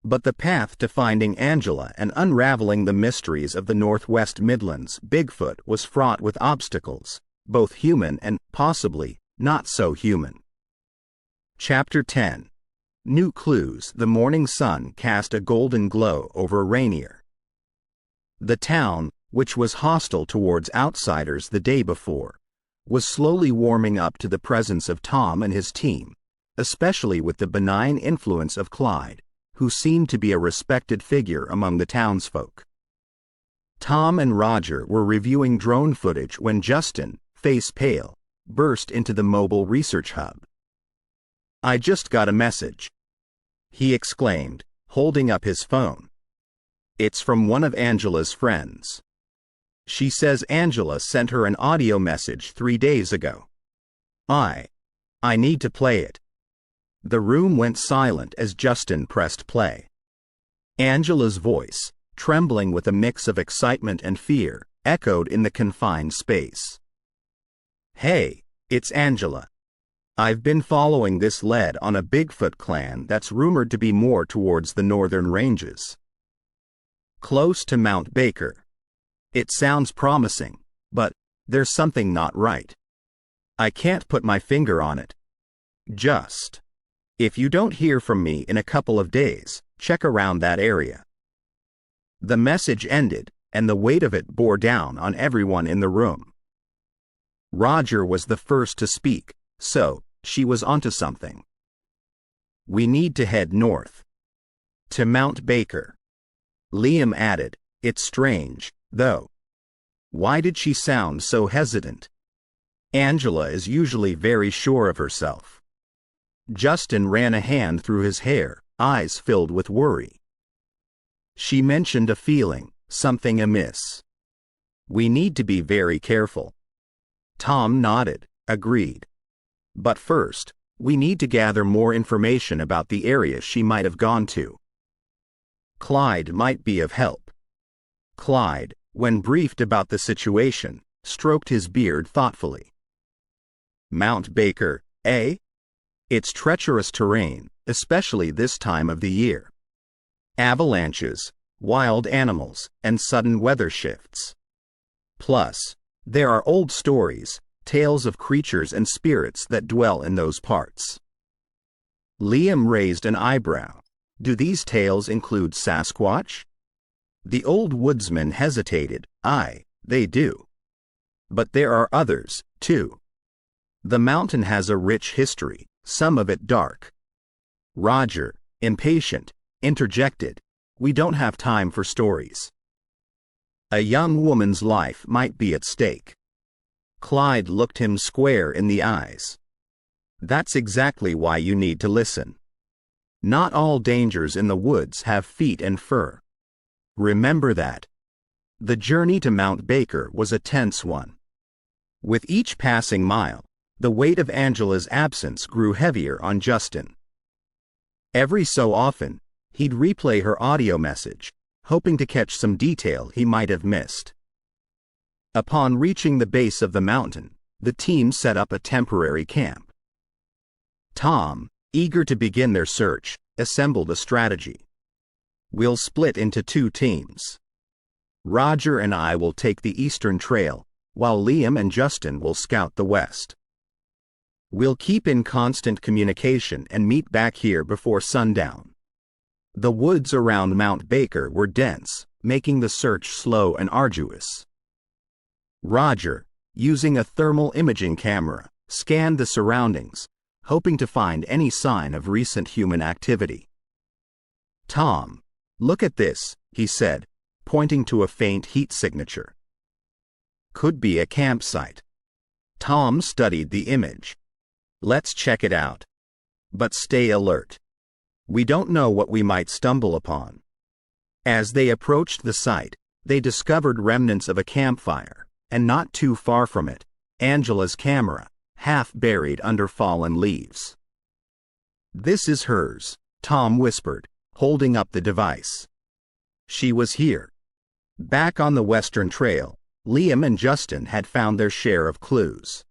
But the path to finding Angela and unraveling the mysteries of the Northwest Midlands Bigfoot was fraught with obstacles, both human and, possibly, not so human. Chapter 10. New clues. The morning sun cast a golden glow over Rainier. The town, which was hostile towards outsiders the day before, was slowly warming up to the presence of Tom and his team, especially with the benign influence of Clyde, who seemed to be a respected figure among the townsfolk. Tom and Roger were reviewing drone footage when Justin, face pale, burst into the mobile research hub. "I just got a message," he exclaimed, holding up his phone. "It's from one of Angela's friends. She says Angela sent her an audio message 3 days ago. I need to play it." The room went silent as Justin pressed play. Angela's voice, trembling with a mix of excitement and fear, echoed in the confined space. "Hey, it's Angela. I've been following this lead on a Bigfoot clan that's rumored to be more towards the northern ranges, close to Mount Baker. It sounds promising, but there's something not right. I can't put my finger on it. Just, if you don't hear from me in a couple of days, check around that area." The message ended, and the weight of it bore down on everyone in the room. Roger was the first to speak, so she was onto something. "We need to head north. To Mount Baker." Liam added, "It's strange, though. Why did she sound so hesitant? Angela is usually very sure of herself." Justin ran a hand through his hair, eyes filled with worry. "She mentioned a feeling, something amiss. We need to be very careful." Tom nodded, agreed. "But first, we need to gather more information about the area she might have gone to. Clyde might be of help." Clyde, when briefed about the situation, stroked his beard thoughtfully. "Mount Baker, eh? It's treacherous terrain, especially this time of the year. Avalanches, wild animals, and sudden weather shifts. Plus, there are old stories, tales of creatures and spirits that dwell in those parts." Liam raised an eyebrow. "Do these tales include Sasquatch?" The old woodsman hesitated. "Aye, they do. But there are others, too. The mountain has a rich history, some of it dark." Roger, impatient, interjected, "We don't have time for stories. A young woman's life might be at stake." Clyde looked him square in the eyes. "That's exactly why you need to listen. Not all dangers in the woods have feet and fur. Remember that." The journey to Mount Baker was a tense one. With each passing mile, the weight of Angela's absence grew heavier on Justin. Every so often, he'd replay her audio message, hoping to catch some detail he might have missed. Upon reaching the base of the mountain, the team set up a temporary camp. Tom, eager to begin their search, assembled a strategy. "We'll split into 2 teams. Roger and I will take the eastern trail, while Liam and Justin will scout the west. We'll keep in constant communication and meet back here before sundown." The woods around Mount Baker were dense, making the search slow and arduous. Roger, using a thermal imaging camera, scanned the surroundings, hoping to find any sign of recent human activity. "Tom, look at this," he said, pointing to a faint heat signature. "Could be a campsite." Tom studied the image. "Let's check it out. But stay alert. We don't know what we might stumble upon." As they approached the site, they discovered remnants of a campfire, and not too far from it, Angela's camera, half buried under fallen leaves. "This is hers," Tom whispered, holding up the device. "She was here." Back on the Western Trail, Liam and Justin had found their share of clues.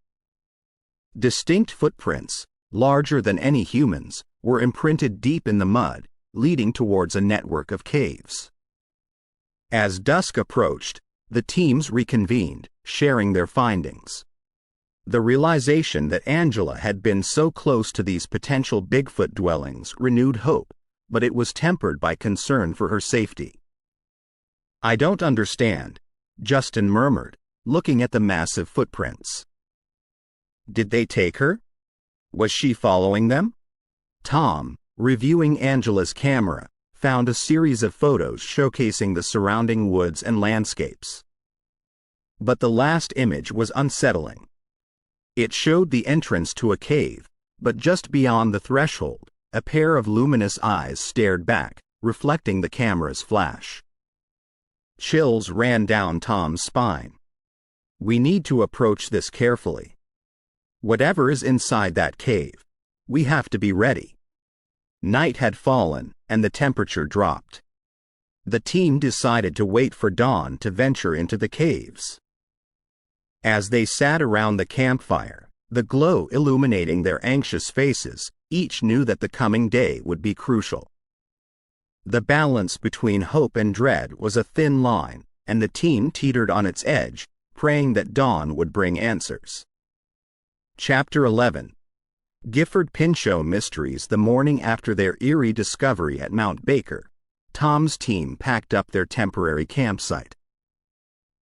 Distinct footprints, larger than any humans, were imprinted deep in the mud, leading towards a network of caves. As dusk approached, the teams reconvened, sharing their findings. The realization that Angela had been so close to these potential Bigfoot dwellings renewed hope, but it was tempered by concern for her safety. "I don't understand," Justin murmured, looking at the massive footprints. "Did they take her? Was she following them?" Tom, reviewing Angela's camera, found a series of photos showcasing the surrounding woods and landscapes. But the last image was unsettling. It showed the entrance to a cave, but just beyond the threshold, a pair of luminous eyes stared back, reflecting the camera's flash. Chills ran down Tom's spine. "We need to approach this carefully. Whatever is inside that cave, we have to be ready." Night had fallen, and the temperature dropped. The team decided to wait for dawn to venture into the caves. As they sat around the campfire, the glow illuminating their anxious faces, each knew that the coming day would be crucial. The balance between hope and dread was a thin line, and the team teetered on its edge, praying that dawn would bring answers. Chapter 11. Gifford Pinchot Mysteries. The morning after their eerie discovery at Mount Baker, Tom's team packed up their temporary campsite.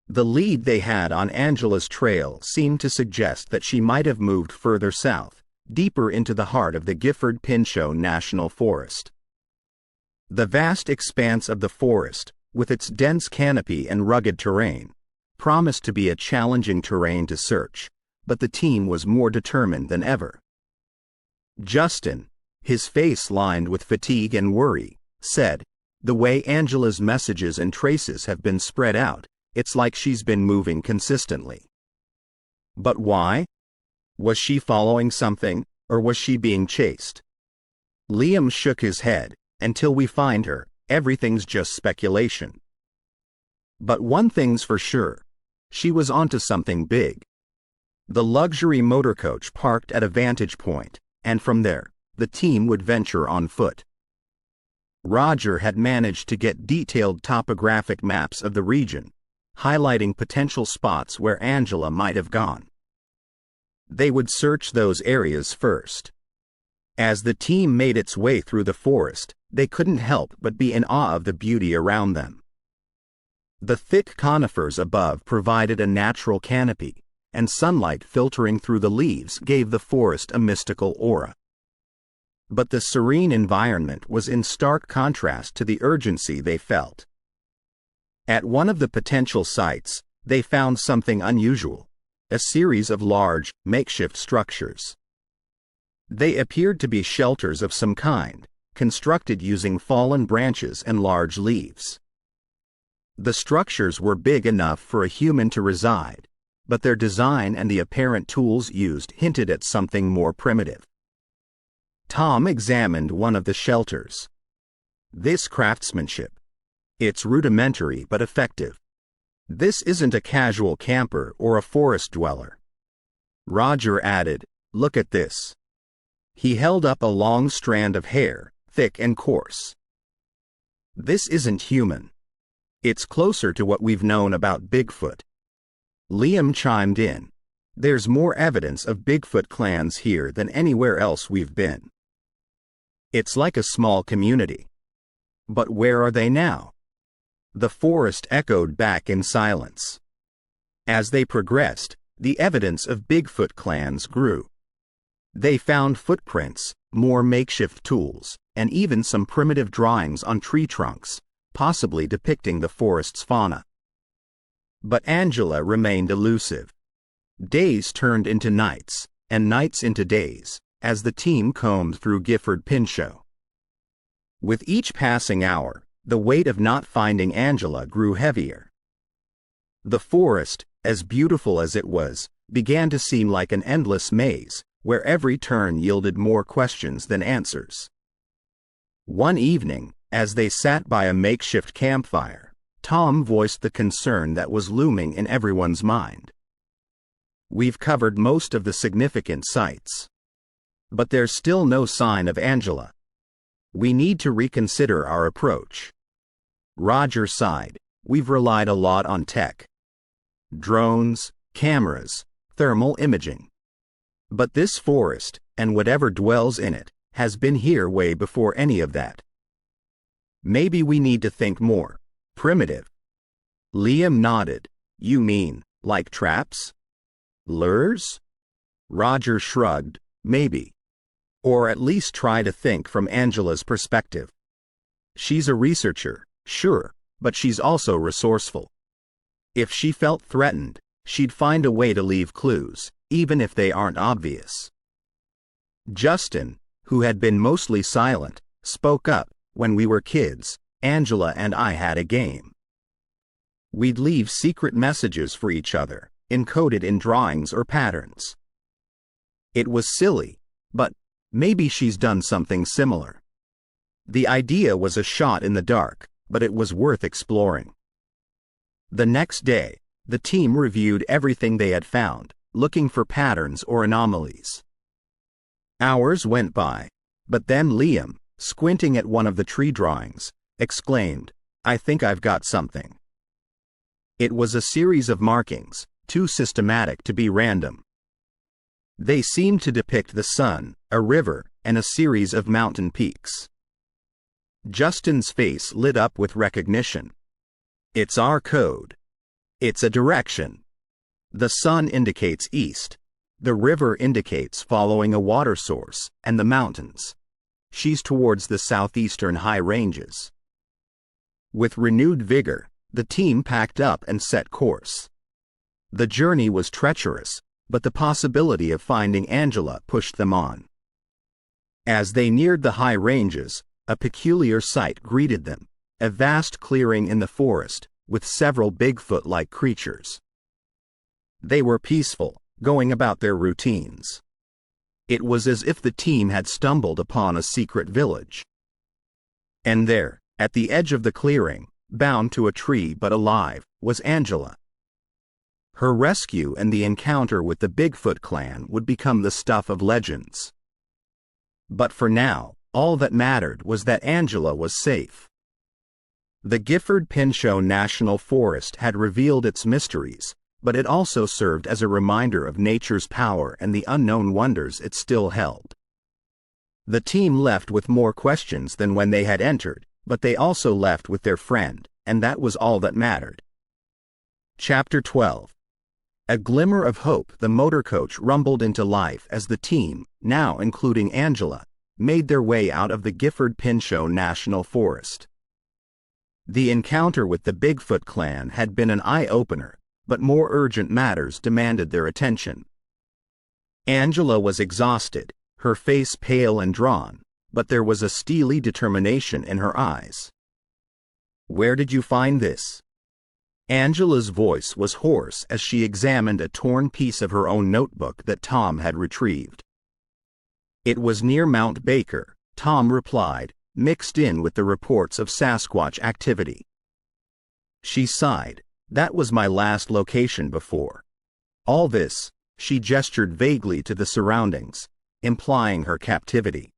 The lead they had on Angela's trail seemed to suggest that she might have moved further south, deeper into the heart of the Gifford Pinchot National Forest. The vast expanse of the forest, with its dense canopy and rugged terrain, promised to be a challenging terrain to search, but the team was more determined than ever. Justin, his face lined with fatigue and worry, said, "The way Angela's messages and traces have been spread out, it's like she's been moving consistently." "But why? Was she following something, or was she being chased?" Liam shook his head. "Until we find her, everything's just speculation. But one thing's for sure, she was onto something big." The luxury motorcoach parked at a vantage point, and from there, the team would venture on foot. Roger had managed to get detailed topographic maps of the region, highlighting potential spots where Angela might have gone. They would search those areas first. As the team made its way through the forest, they couldn't help but be in awe of the beauty around them. The thick conifers above provided a natural canopy, and sunlight filtering through the leaves gave the forest a mystical aura. But the serene environment was in stark contrast to the urgency they felt. At one of the potential sites, they found something unusual: a series of large, makeshift structures. They appeared to be shelters of some kind, constructed using fallen branches and large leaves. The structures were big enough for a human to reside, but their design and the apparent tools used hinted at something more primitive. Tom examined one of the shelters. "This craftsmanship. It's rudimentary but effective. This isn't a casual camper or a forest dweller." Roger added, "Look at this." He held up a long strand of hair, thick and coarse. "This isn't human. It's closer to what we've known about Bigfoot." Liam chimed in, "There's more evidence of Bigfoot clans here than anywhere else we've been. It's like a small community." "But where are they now?" The forest echoed back in silence. As they progressed, the evidence of Bigfoot clans grew. They found footprints, more makeshift tools, and even some primitive drawings on tree trunks, possibly depicting the forest's fauna. But Angela remained elusive. Days turned into nights, and nights into days, as the team combed through Gifford Pinchot. With each passing hour, the weight of not finding Angela grew heavier. The forest, as beautiful as it was, began to seem like an endless maze, where every turn yielded more questions than answers. One evening, as they sat by a makeshift campfire, Tom voiced the concern that was looming in everyone's mind. "We've covered most of the significant sites. But there's still no sign of Angela. We need to reconsider our approach." Roger sighed. "We've relied a lot on tech. Drones, cameras, thermal imaging. But this forest, and whatever dwells in it, has been here way before any of that. Maybe we need to think more primitive. Liam nodded. You mean, like traps? Lures? Roger shrugged. Maybe. Or at least try to think from Angela's perspective. She's a researcher, sure, but she's also resourceful. If she felt threatened, she'd find a way to leave clues, even if they aren't obvious. Justin, who had been mostly silent, spoke up. When we were kids, Angela and I had a game. We'd leave secret messages for each other, encoded in drawings or patterns. It was silly, but maybe she's done something similar. The idea was a shot in the dark, but it was worth exploring. The next day, the team reviewed everything they had found, looking for patterns or anomalies. Hours went by, but then Liam, squinting at one of the tree drawings, exclaimed, "I think I've got something." It was a series of markings, too systematic to be random. They seemed to depict the sun, a river, and a series of mountain peaks. Justin's face lit up with recognition. It's our code. It's a direction. The sun indicates east. The river indicates following a water source, and the mountains. She's towards the southeastern high ranges. With renewed vigor, the team packed up and set course. The journey was treacherous, but the possibility of finding Angela pushed them on. As they neared the high ranges, a peculiar sight greeted them, a vast clearing in the forest, with several Bigfoot-like creatures. They were peaceful, going about their routines. It was as if the team had stumbled upon a secret village. And there, at the edge of the clearing, bound to a tree but alive, was Angela. Her rescue and the encounter with the Bigfoot clan would become the stuff of legends. But for now, all that mattered was that Angela was safe. The Gifford-Pinchot National Forest had revealed its mysteries, but it also served as a reminder of nature's power and the unknown wonders it still held. The team left with more questions than when they had entered, but they also left with their friend, and that was all that mattered. Chapter 12. A glimmer of hope. The motorcoach rumbled into life as the team, now including Angela, made their way out of the Gifford-Pinchot National Forest. The encounter with the Bigfoot clan had been an eye-opener, but more urgent matters demanded their attention. Angela was exhausted, her face pale and drawn, but there was a steely determination in her eyes. "Where did you find this?" Angela's voice was hoarse as she examined a torn piece of her own notebook that Tom had retrieved. "It was near Mount Baker," Tom replied, mixed in with the reports of Sasquatch activity. She sighed. "That was my last location before all this." She gestured vaguely to the surroundings, implying her captivity.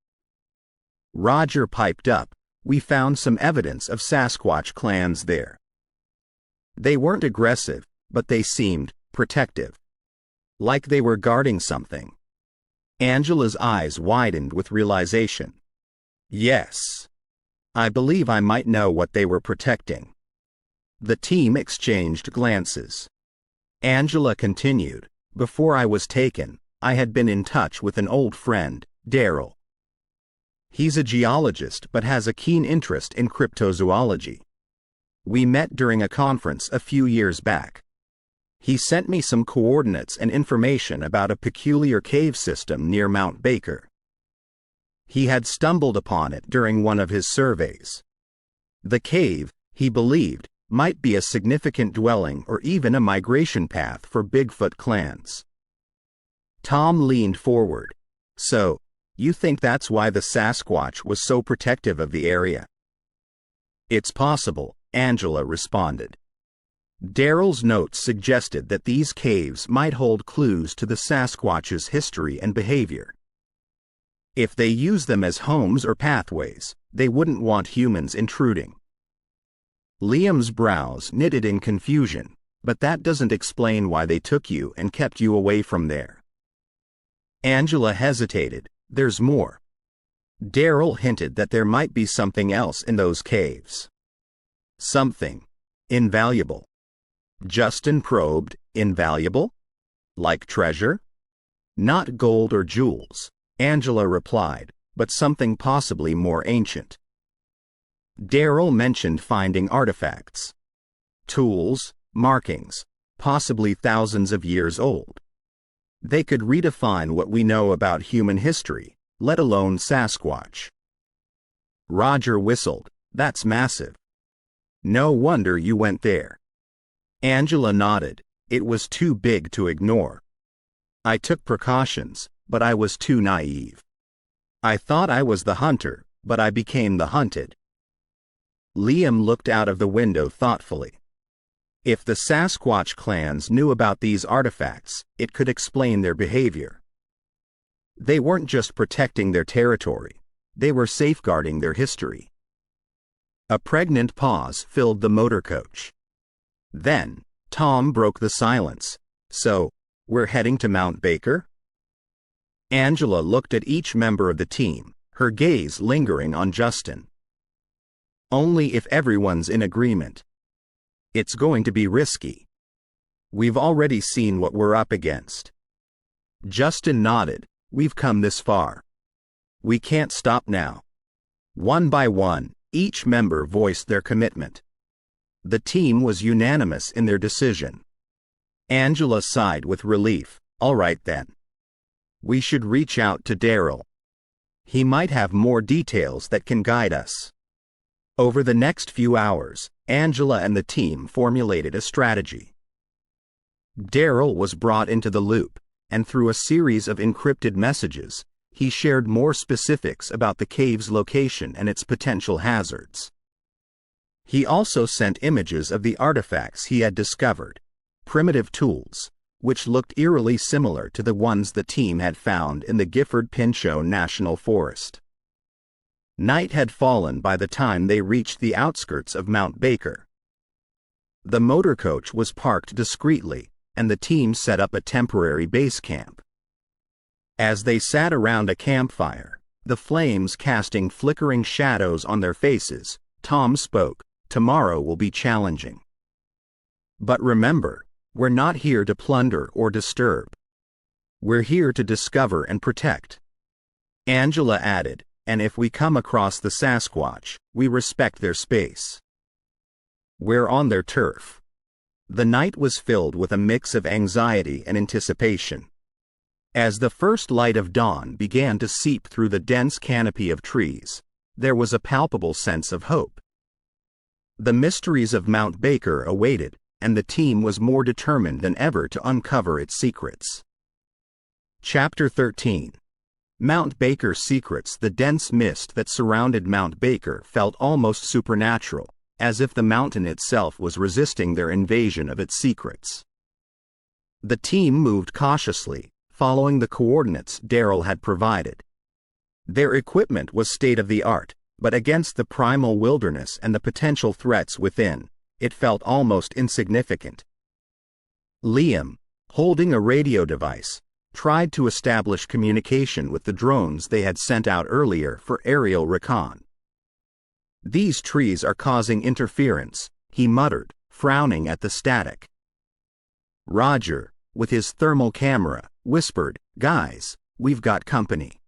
Roger piped up, "We found some evidence of Sasquatch clans there. They weren't aggressive, but they seemed protective. Like they were guarding something." Angela's eyes widened with realization. "Yes. I believe I might know what they were protecting." The team exchanged glances. Angela continued, "Before I was taken, I had been in touch with an old friend, Daryl. He's a geologist but has a keen interest in cryptozoology. We met during a conference a few years back. He sent me some coordinates and information about a peculiar cave system near Mount Baker. He had stumbled upon it during one of his surveys. The cave, he believed, might be a significant dwelling or even a migration path for Bigfoot clans." Tom leaned forward. "So, you think that's why the Sasquatch was so protective of the area?" "It's possible," Angela responded. Daryl's notes suggested that these caves might hold clues to the Sasquatch's history and behavior. If they use them as homes or pathways, they wouldn't want humans intruding. Liam's brows knitted in confusion, "But that doesn't explain why they took you and kept you away from there." Angela hesitated. There's more. Daryl hinted that there might be something else in those caves. Something invaluable. Justin probed. Invaluable? Like treasure? Not gold or jewels, Angela replied, but something possibly more ancient. Daryl mentioned finding artifacts. Tools, markings, possibly thousands of years old. They could redefine what we know about human history, let alone Sasquatch. Roger whistled. That's massive. No wonder you went there. Angela nodded. It was too big to ignore. I took precautions, but I was too naive. I thought I was the hunter, but I became the hunted. Liam looked out of the window thoughtfully. If the Sasquatch clans knew about these artifacts, it could explain their behavior. They weren't just protecting their territory, they were safeguarding their history. A pregnant pause filled the motor coach. Then, Tom broke the silence. So, we're heading to Mount Baker? Angela looked at each member of the team, her gaze lingering on Justin. Only if everyone's in agreement. It's going to be risky. We've already seen what we're up against. Justin nodded. We've come this far. We can't stop now. One by one, each member voiced their commitment. The team was unanimous in their decision. Angela sighed with relief. All right then. We should reach out to Daryl. He might have more details that can guide us. Over the next few hours, Angela and the team formulated a strategy. Daryl was brought into the loop, and through a series of encrypted messages, he shared more specifics about the cave's location and its potential hazards. He also sent images of the artifacts he had discovered, primitive tools, which looked eerily similar to the ones the team had found in the Gifford-Pinchot National Forest. Night had fallen by the time they reached the outskirts of Mount Baker. The motor coach was parked discreetly, and the team set up a temporary base camp. As they sat around a campfire, the flames casting flickering shadows on their faces, Tom spoke. Tomorrow will be challenging. But remember, we're not here to plunder or disturb. We're here to discover and protect. Angela added, and if we come across the Sasquatch, we respect their space. We're on their turf. The night was filled with a mix of anxiety and anticipation. As the first light of dawn began to seep through the dense canopy of trees, there was a palpable sense of hope. The mysteries of Mount Baker awaited, and the team was more determined than ever to uncover its secrets. Chapter 13. Mount Baker's secrets. The dense mist that surrounded Mount Baker felt almost supernatural, as if the mountain itself was resisting their invasion of its secrets. The team moved cautiously, following the coordinates Daryl had provided. Their equipment was state-of-the-art, but against the primal wilderness and the potential threats within, it felt almost insignificant. Liam, holding a radio device, tried to establish communication with the drones they had sent out earlier for aerial recon. These trees are causing interference, he muttered, frowning at the static. Roger, with his thermal camera, whispered, "Guys, we've got company."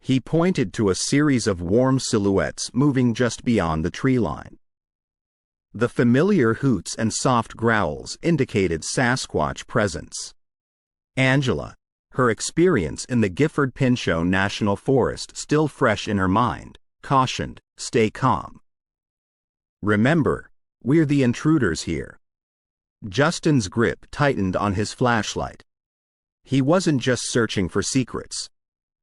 He pointed to a series of warm silhouettes moving just beyond the tree line. The familiar hoots and soft growls indicated Sasquatch presence. Angela, her experience in the Gifford-Pinchot National Forest still fresh in her mind, cautioned, "Stay calm. Remember, we're the intruders here." Justin's grip tightened on his flashlight. He wasn't just searching for secrets.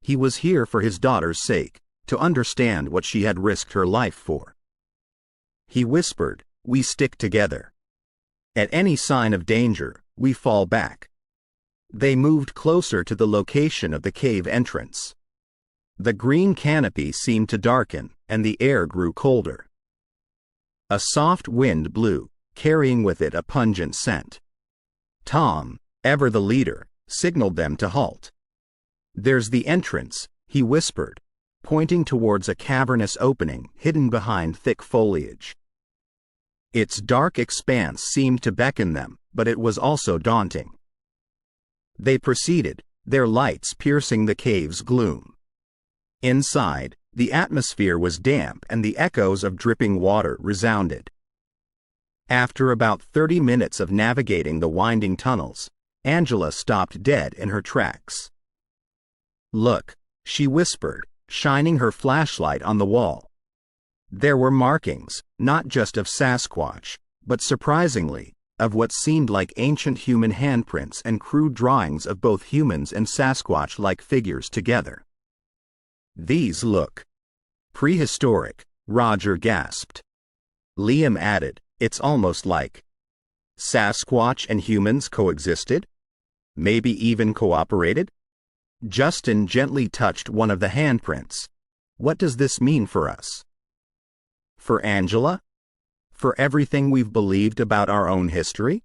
He was here for his daughter's sake, to understand what she had risked her life for. He whispered, "We stick together. At any sign of danger, we fall back." They moved closer to the location of the cave entrance. The green canopy seemed to darken, and the air grew colder. A soft wind blew, carrying with it a pungent scent. Tom, ever the leader, signaled them to halt. "There's the entrance," he whispered, pointing towards a cavernous opening hidden behind thick foliage. Its dark expanse seemed to beckon them, but it was also daunting. They proceeded, their lights piercing the cave's gloom. Inside, the atmosphere was damp and the echoes of dripping water resounded. After about 30 minutes of navigating the winding tunnels, Angela stopped dead in her tracks. "Look," she whispered, shining her flashlight on the wall. There were markings, not just of Sasquatch, but surprisingly, of what seemed like ancient human handprints and crude drawings of both humans and Sasquatch-like figures together. "These look prehistoric," Roger gasped. Liam added, "It's almost like Sasquatch and humans coexisted? Maybe even cooperated?" Justin gently touched one of the handprints. "What does this mean for us?" "For Angela? For everything we've believed about our own history?"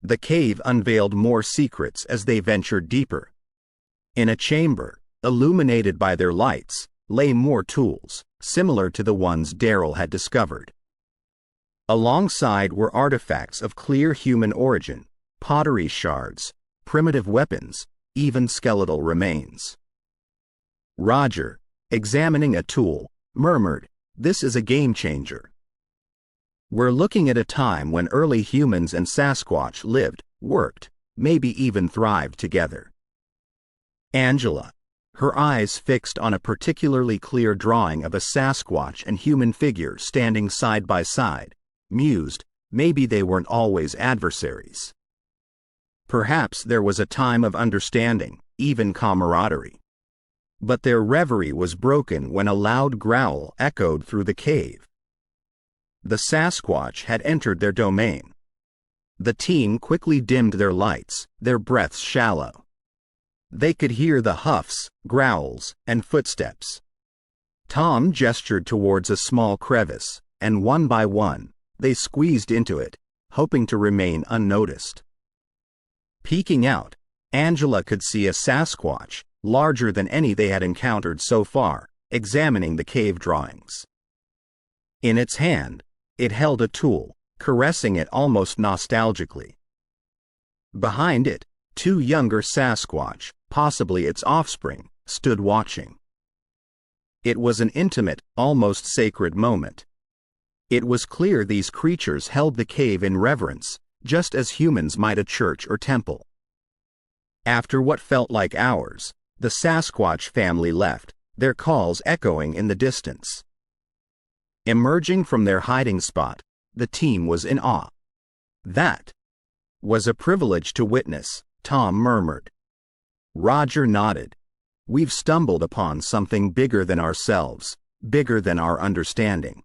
The cave unveiled more secrets as they ventured deeper. In a chamber, illuminated by their lights, lay more tools, similar to the ones Daryl had discovered. Alongside were artifacts of clear human origin, pottery shards, primitive weapons, even skeletal remains. Roger, examining a tool, murmured, "This is a game changer. We're looking at a time when early humans and Sasquatch lived, worked, maybe even thrived together." Angela, her eyes fixed on a particularly clear drawing of a Sasquatch and human figure standing side by side, mused, maybe they weren't always adversaries. Perhaps there was a time of understanding, even camaraderie. But their reverie was broken when a loud growl echoed through the cave. The Sasquatch had entered their domain. The team quickly dimmed their lights, their breaths shallow. They could hear the huffs, growls, and footsteps. Tom gestured towards a small crevice, and one by one, they squeezed into it, hoping to remain unnoticed. Peeking out, Angela could see a Sasquatch, larger than any they had encountered so far, examining the cave drawings. In its hand, it held a tool, caressing it almost nostalgically. Behind it, two younger Sasquatch, possibly its offspring, stood watching. It was an intimate, almost sacred moment. It was clear these creatures held the cave in reverence, just as humans might a church or temple. After what felt like hours, the Sasquatch family left, their calls echoing in the distance. Emerging from their hiding spot, the team was in awe. "That was a privilege to witness," Tom murmured. Roger nodded. "We've stumbled upon something bigger than ourselves, bigger than our understanding."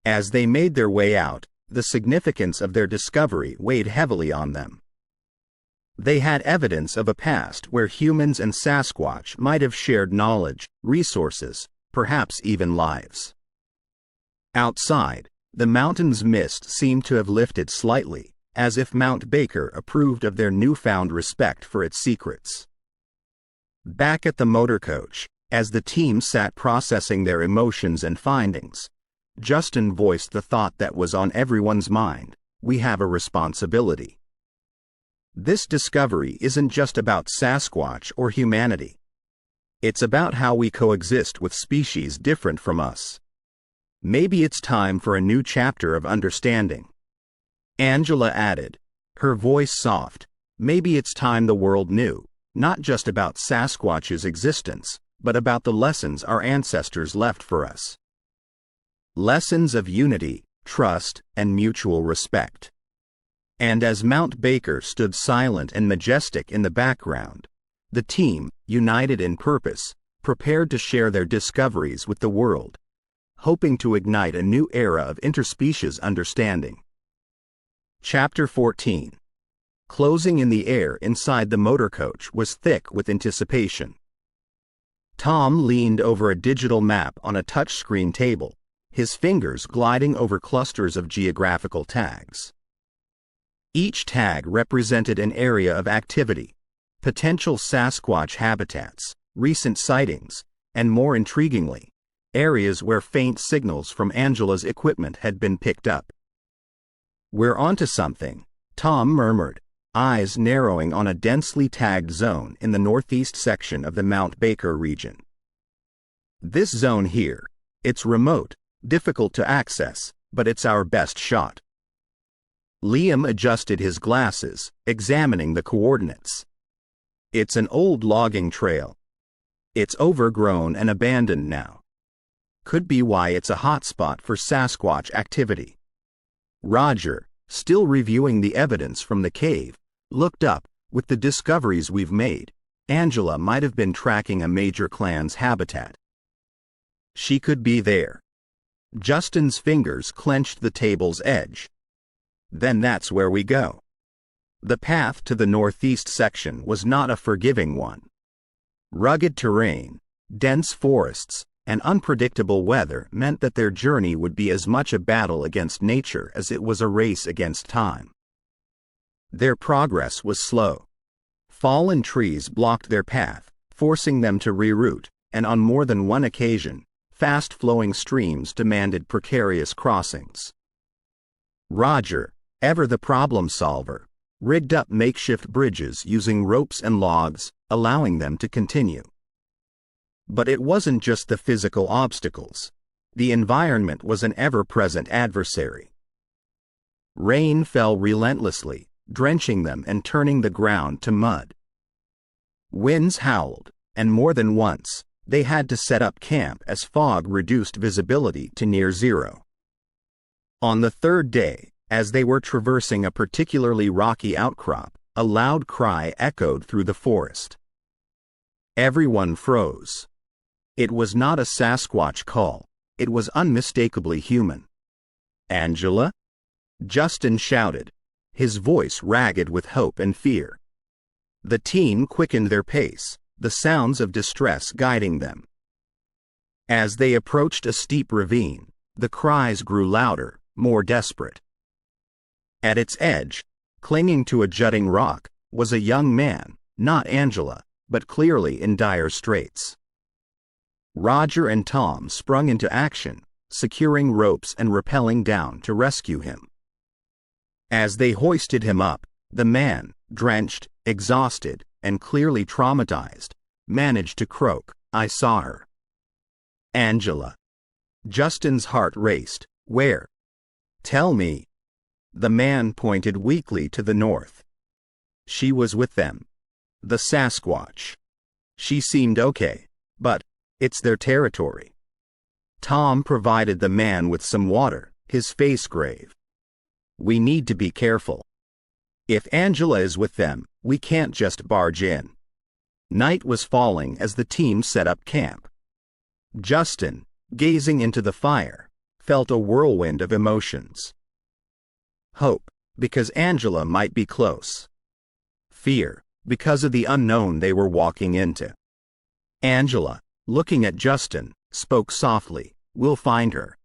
As they made their way out, the significance of their discovery weighed heavily on them. They had evidence of a past where humans and Sasquatch might have shared knowledge, resources, perhaps even lives. Outside, the mountain's mist seemed to have lifted slightly, as if Mount Baker approved of their newfound respect for its secrets. Back at the motor coach, as the team sat processing their emotions and findings, Justin voiced the thought that was on everyone's mind: we have a responsibility. This discovery isn't just about Sasquatch or humanity. It's about how we coexist with species different from us. Maybe it's time for a new chapter of understanding. Angela added, her voice soft, maybe it's time the world knew, not just about Sasquatch's existence, but about the lessons our ancestors left for us. Lessons of unity, trust, and mutual respect. And as Mount Baker stood silent and majestic in the background, the team, united in purpose, prepared to share their discoveries with the world, hoping to ignite a new era of interspecies understanding. Chapter 14. Closing in the air inside the motor coach was thick with anticipation. Tom leaned over a digital map on a touchscreen table, his fingers gliding over clusters of geographical tags. Each tag represented an area of activity, potential Sasquatch habitats, recent sightings, and more intriguingly, areas where faint signals from Angela's equipment had been picked up. "We're onto something," Tom murmured, eyes narrowing on a densely tagged zone in the northeast section of the Mount Baker region. "This zone here, it's remote, difficult to access, but it's our best shot." Liam adjusted his glasses, examining the coordinates. "It's an old logging trail. It's overgrown and abandoned now. Could be why it's a hotspot for Sasquatch activity." Roger, still reviewing the evidence from the cave, looked up. "With the discoveries we've made, Angela might have been tracking a major clan's habitat. She could be there." Justin's fingers clenched the table's edge. "Then that's where we go." The path to the northeast section was not a forgiving one. Rugged terrain, dense forests, and unpredictable weather meant that their journey would be as much a battle against nature as it was a race against time. Their progress was slow. Fallen trees blocked their path, forcing them to reroute, and on more than one occasion, fast-flowing streams demanded precarious crossings. Roger, ever the problem solver, rigged up makeshift bridges using ropes and logs, allowing them to continue. But it wasn't just the physical obstacles. The environment was an ever-present adversary. Rain fell relentlessly, drenching them and turning the ground to mud. Winds howled, and more than once, they had to set up camp as fog reduced visibility to near zero. On the third day, as they were traversing a particularly rocky outcrop, a loud cry echoed through the forest. Everyone froze. It was not a Sasquatch call. It was unmistakably human. "Angela?" Justin shouted, his voice ragged with hope and fear. The team quickened their pace, the sounds of distress guiding them. As they approached a steep ravine, the cries grew louder, more desperate. At its edge, clinging to a jutting rock, was a young man, not Angela, but clearly in dire straits. Roger and Tom sprung into action, securing ropes and rappelling down to rescue him. As they hoisted him up, the man, drenched, exhausted, and clearly traumatized, managed to croak, "I saw her." "Angela." Justin's heart raced. "Where?" "Tell me." The man pointed weakly to the north. "She was with them. The Sasquatch. She seemed okay, but it's their territory." Tom provided the man with some water, his face grave. "We need to be careful. If Angela is with them, we can't just barge in." Night was falling as the team set up camp. Justin, gazing into the fire, felt a whirlwind of emotions. Hope, because Angela might be close. Fear, because of the unknown they were walking into. Angela, looking at Justin, spoke softly, "We'll find her.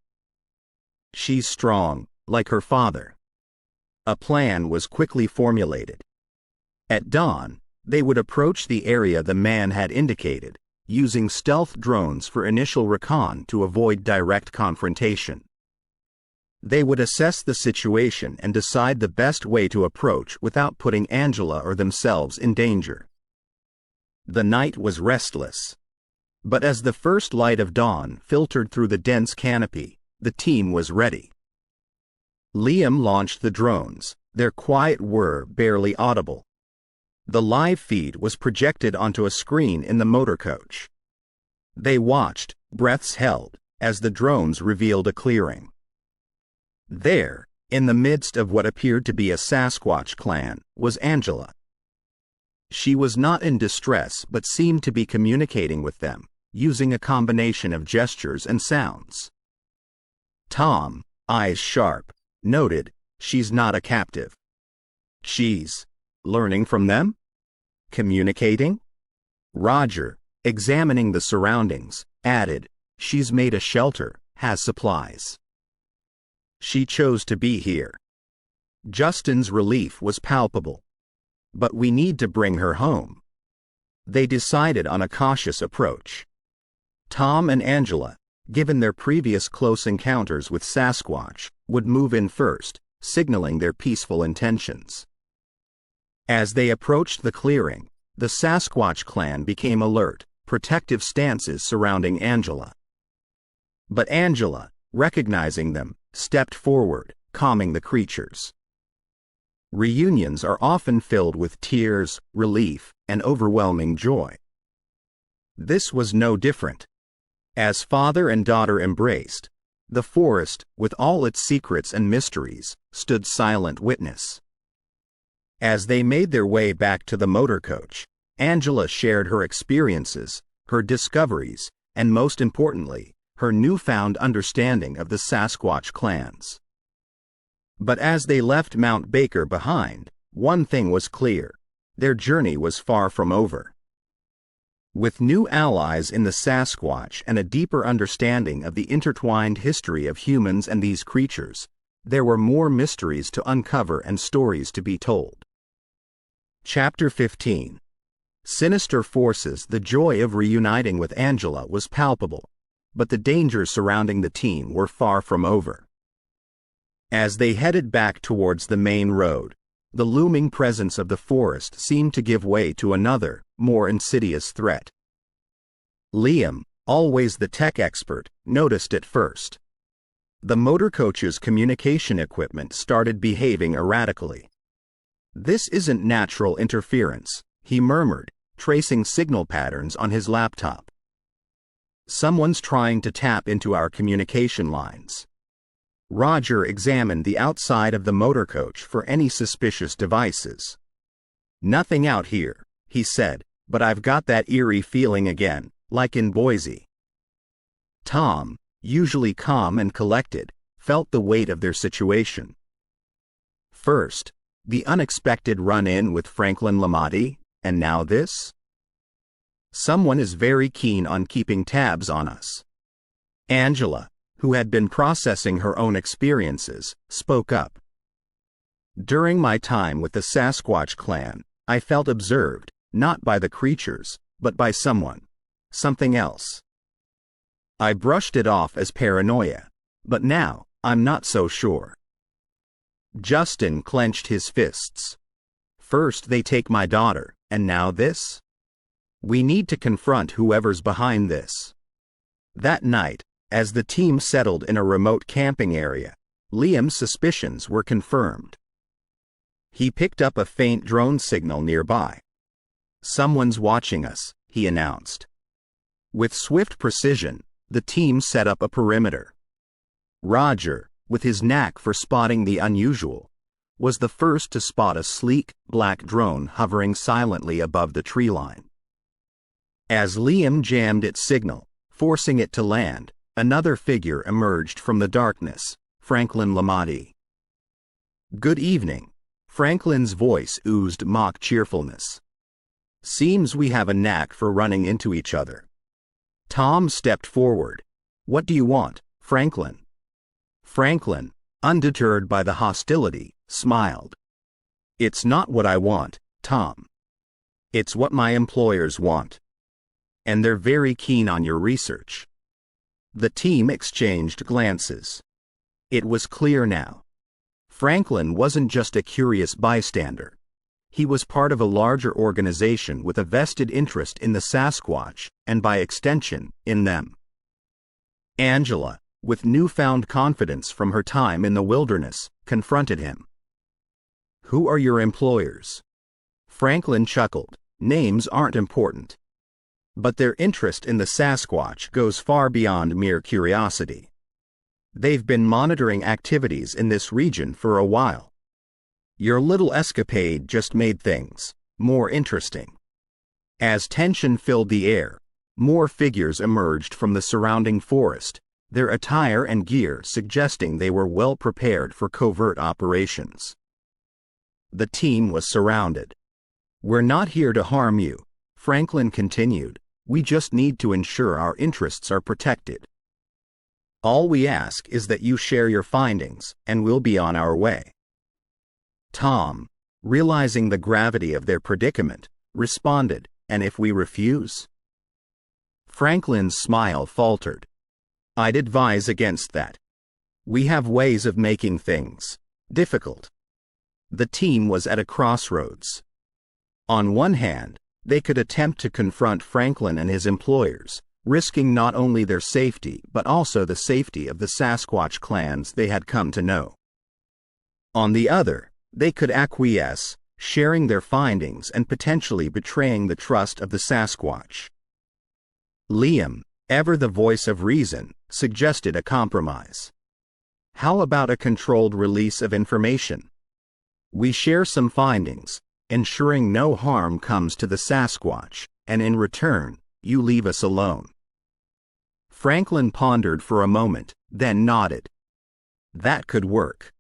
She's strong, like her father." A plan was quickly formulated. At dawn, they would approach the area the man had indicated, using stealth drones for initial recon to avoid direct confrontation. They would assess the situation and decide the best way to approach without putting Angela or themselves in danger. The night was restless. But as the first light of dawn filtered through the dense canopy, the team was ready. Liam launched the drones, their quiet whir barely audible. The live feed was projected onto a screen in the motor coach. They watched, breaths held, as the drones revealed a clearing. There, in the midst of what appeared to be a Sasquatch clan, was Angela. She was not in distress but seemed to be communicating with them, using a combination of gestures and sounds. Tom, eyes sharp, noted, "She's not a captive. She's learning from them? Communicating?" Roger, examining the surroundings, added, "She's made a shelter, has supplies. She chose to be here." Justin's relief was palpable. "But we need to bring her home," they decided on a cautious approach. Tom and Angela, given their previous close encounters with Sasquatch, would move in first, signaling their peaceful intentions. As they approached the clearing, the Sasquatch clan became alert, protective stances surrounding Angela. But Angela, recognizing them, stepped forward, calming the creatures. Reunions are often filled with tears, relief, and overwhelming joy. This was no different. As father and daughter embraced, the forest, with all its secrets and mysteries, stood silent witness. As they made their way back to the motor coach, Angela shared her experiences, her discoveries, and most importantly, her newfound understanding of the Sasquatch clans. But as they left Mount Baker behind, one thing was clear: their journey was far from over. With new allies in the Sasquatch and a deeper understanding of the intertwined history of humans and these creatures, there were more mysteries to uncover and stories to be told. Chapter 15. Sinister Forces. The joy of reuniting with Angela was palpable, but the dangers surrounding the team were far from over. As they headed back towards the main road, the looming presence of the forest seemed to give way to another, more insidious threat. Liam, always the tech expert, noticed it first. The motor coach's communication equipment started behaving erratically. "This isn't natural interference," he murmured, tracing signal patterns on his laptop. "Someone's trying to tap into our communication lines." Roger examined the outside of the motor coach for any suspicious devices. "Nothing out here," he said, "but I've got that eerie feeling again, like in Boise." Tom, usually calm and collected, felt the weight of their situation. First, the unexpected run-in with Franklin Lamati, and now this? Someone is very keen on keeping tabs on us. Angela, who had been processing her own experiences, spoke up. "During my time with the Sasquatch clan, I felt observed, not by the creatures, but by something else. I brushed it off as paranoia, but now, I'm not so sure." Justin clenched his fists. "First they take my daughter, and now this? We need to confront whoever's behind this." That night, as the team settled in a remote camping area, Liam's suspicions were confirmed. He picked up a faint drone signal nearby. "Someone's watching us," he announced. With swift precision, the team set up a perimeter. Roger, with his knack for spotting the unusual, was the first to spot a sleek, black drone hovering silently above the tree line. As Liam jammed its signal, forcing it to land, another figure emerged from the darkness: Franklin Lamati. "Good evening." Franklin's voice oozed mock cheerfulness. "Seems we have a knack for running into each other." Tom stepped forward. "What do you want, Franklin?" Franklin, undeterred by the hostility, smiled. "It's not what I want, Tom. It's what my employers want. And they're very keen on your research." The team exchanged glances. It was clear now. Franklin wasn't just a curious bystander. He was part of a larger organization with a vested interest in the Sasquatch, and by extension, in them. Angela, with newfound confidence from her time in the wilderness, confronted him. "Who are your employers?" Franklin chuckled. "Names aren't important. But their interest in the Sasquatch goes far beyond mere curiosity. They've been monitoring activities in this region for a while. Your little escapade just made things more interesting." As tension filled the air, more figures emerged from the surrounding forest, their attire and gear suggesting they were well prepared for covert operations. The team was surrounded. "We're not here to harm you," Franklin continued. "We just need to ensure our interests are protected. All we ask is that you share your findings, and we'll be on our way." Tom, realizing the gravity of their predicament, responded, And if we refuse? Franklin's smile faltered. I'd advise against that. We have ways of making things difficult. The team was at a crossroads. On one hand, they could attempt to confront Franklin and his employers, risking not only their safety but also the safety of the Sasquatch clans they had come to know. On the other, they could acquiesce, sharing their findings and potentially betraying the trust of the Sasquatch. Liam, ever the voice of reason, suggested a compromise. How about a controlled release of information? We share some findings, ensuring no harm comes to the Sasquatch, and in return, you leave us alone. Franklin pondered for a moment, then nodded. That could work.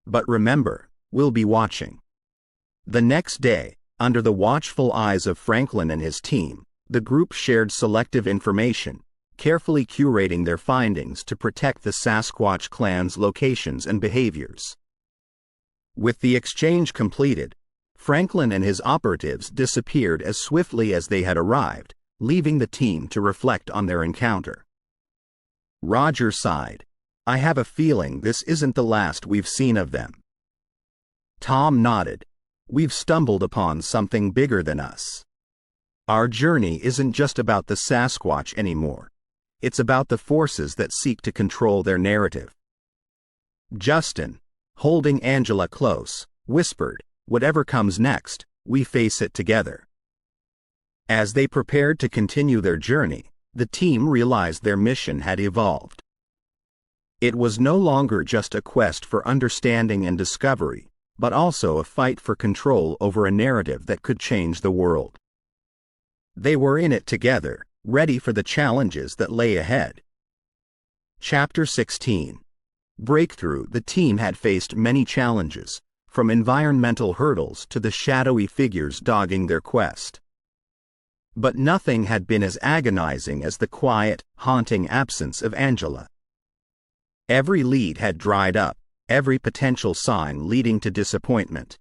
But remember, we'll be watching. The next day, under the watchful eyes of Franklin and his team, the group shared selective information, carefully curating their findings to protect the Sasquatch clan's locations and behaviors. With the exchange completed, Franklin and his operatives disappeared as swiftly as they had arrived, leaving the team to reflect on their encounter. Roger sighed. I have a feeling this isn't the last we've seen of them. Tom nodded. We've stumbled upon something bigger than us. Our journey isn't just about the Sasquatch anymore. It's about the forces that seek to control their narrative. Justin, holding Angela close, whispered, whatever comes next, we face it together. As they prepared to continue their journey, the team realized their mission had evolved. It was no longer just a quest for understanding and discovery, but also a fight for control over a narrative that could change the world. They were in it together, ready for the challenges that lay ahead. Chapter 16. Breakthrough. The team had faced many challenges, from environmental hurdles to the shadowy figures dogging their quest. But nothing had been as agonizing as the quiet, haunting absence of Angela. Every lead had dried up, every potential sign leading to disappointment.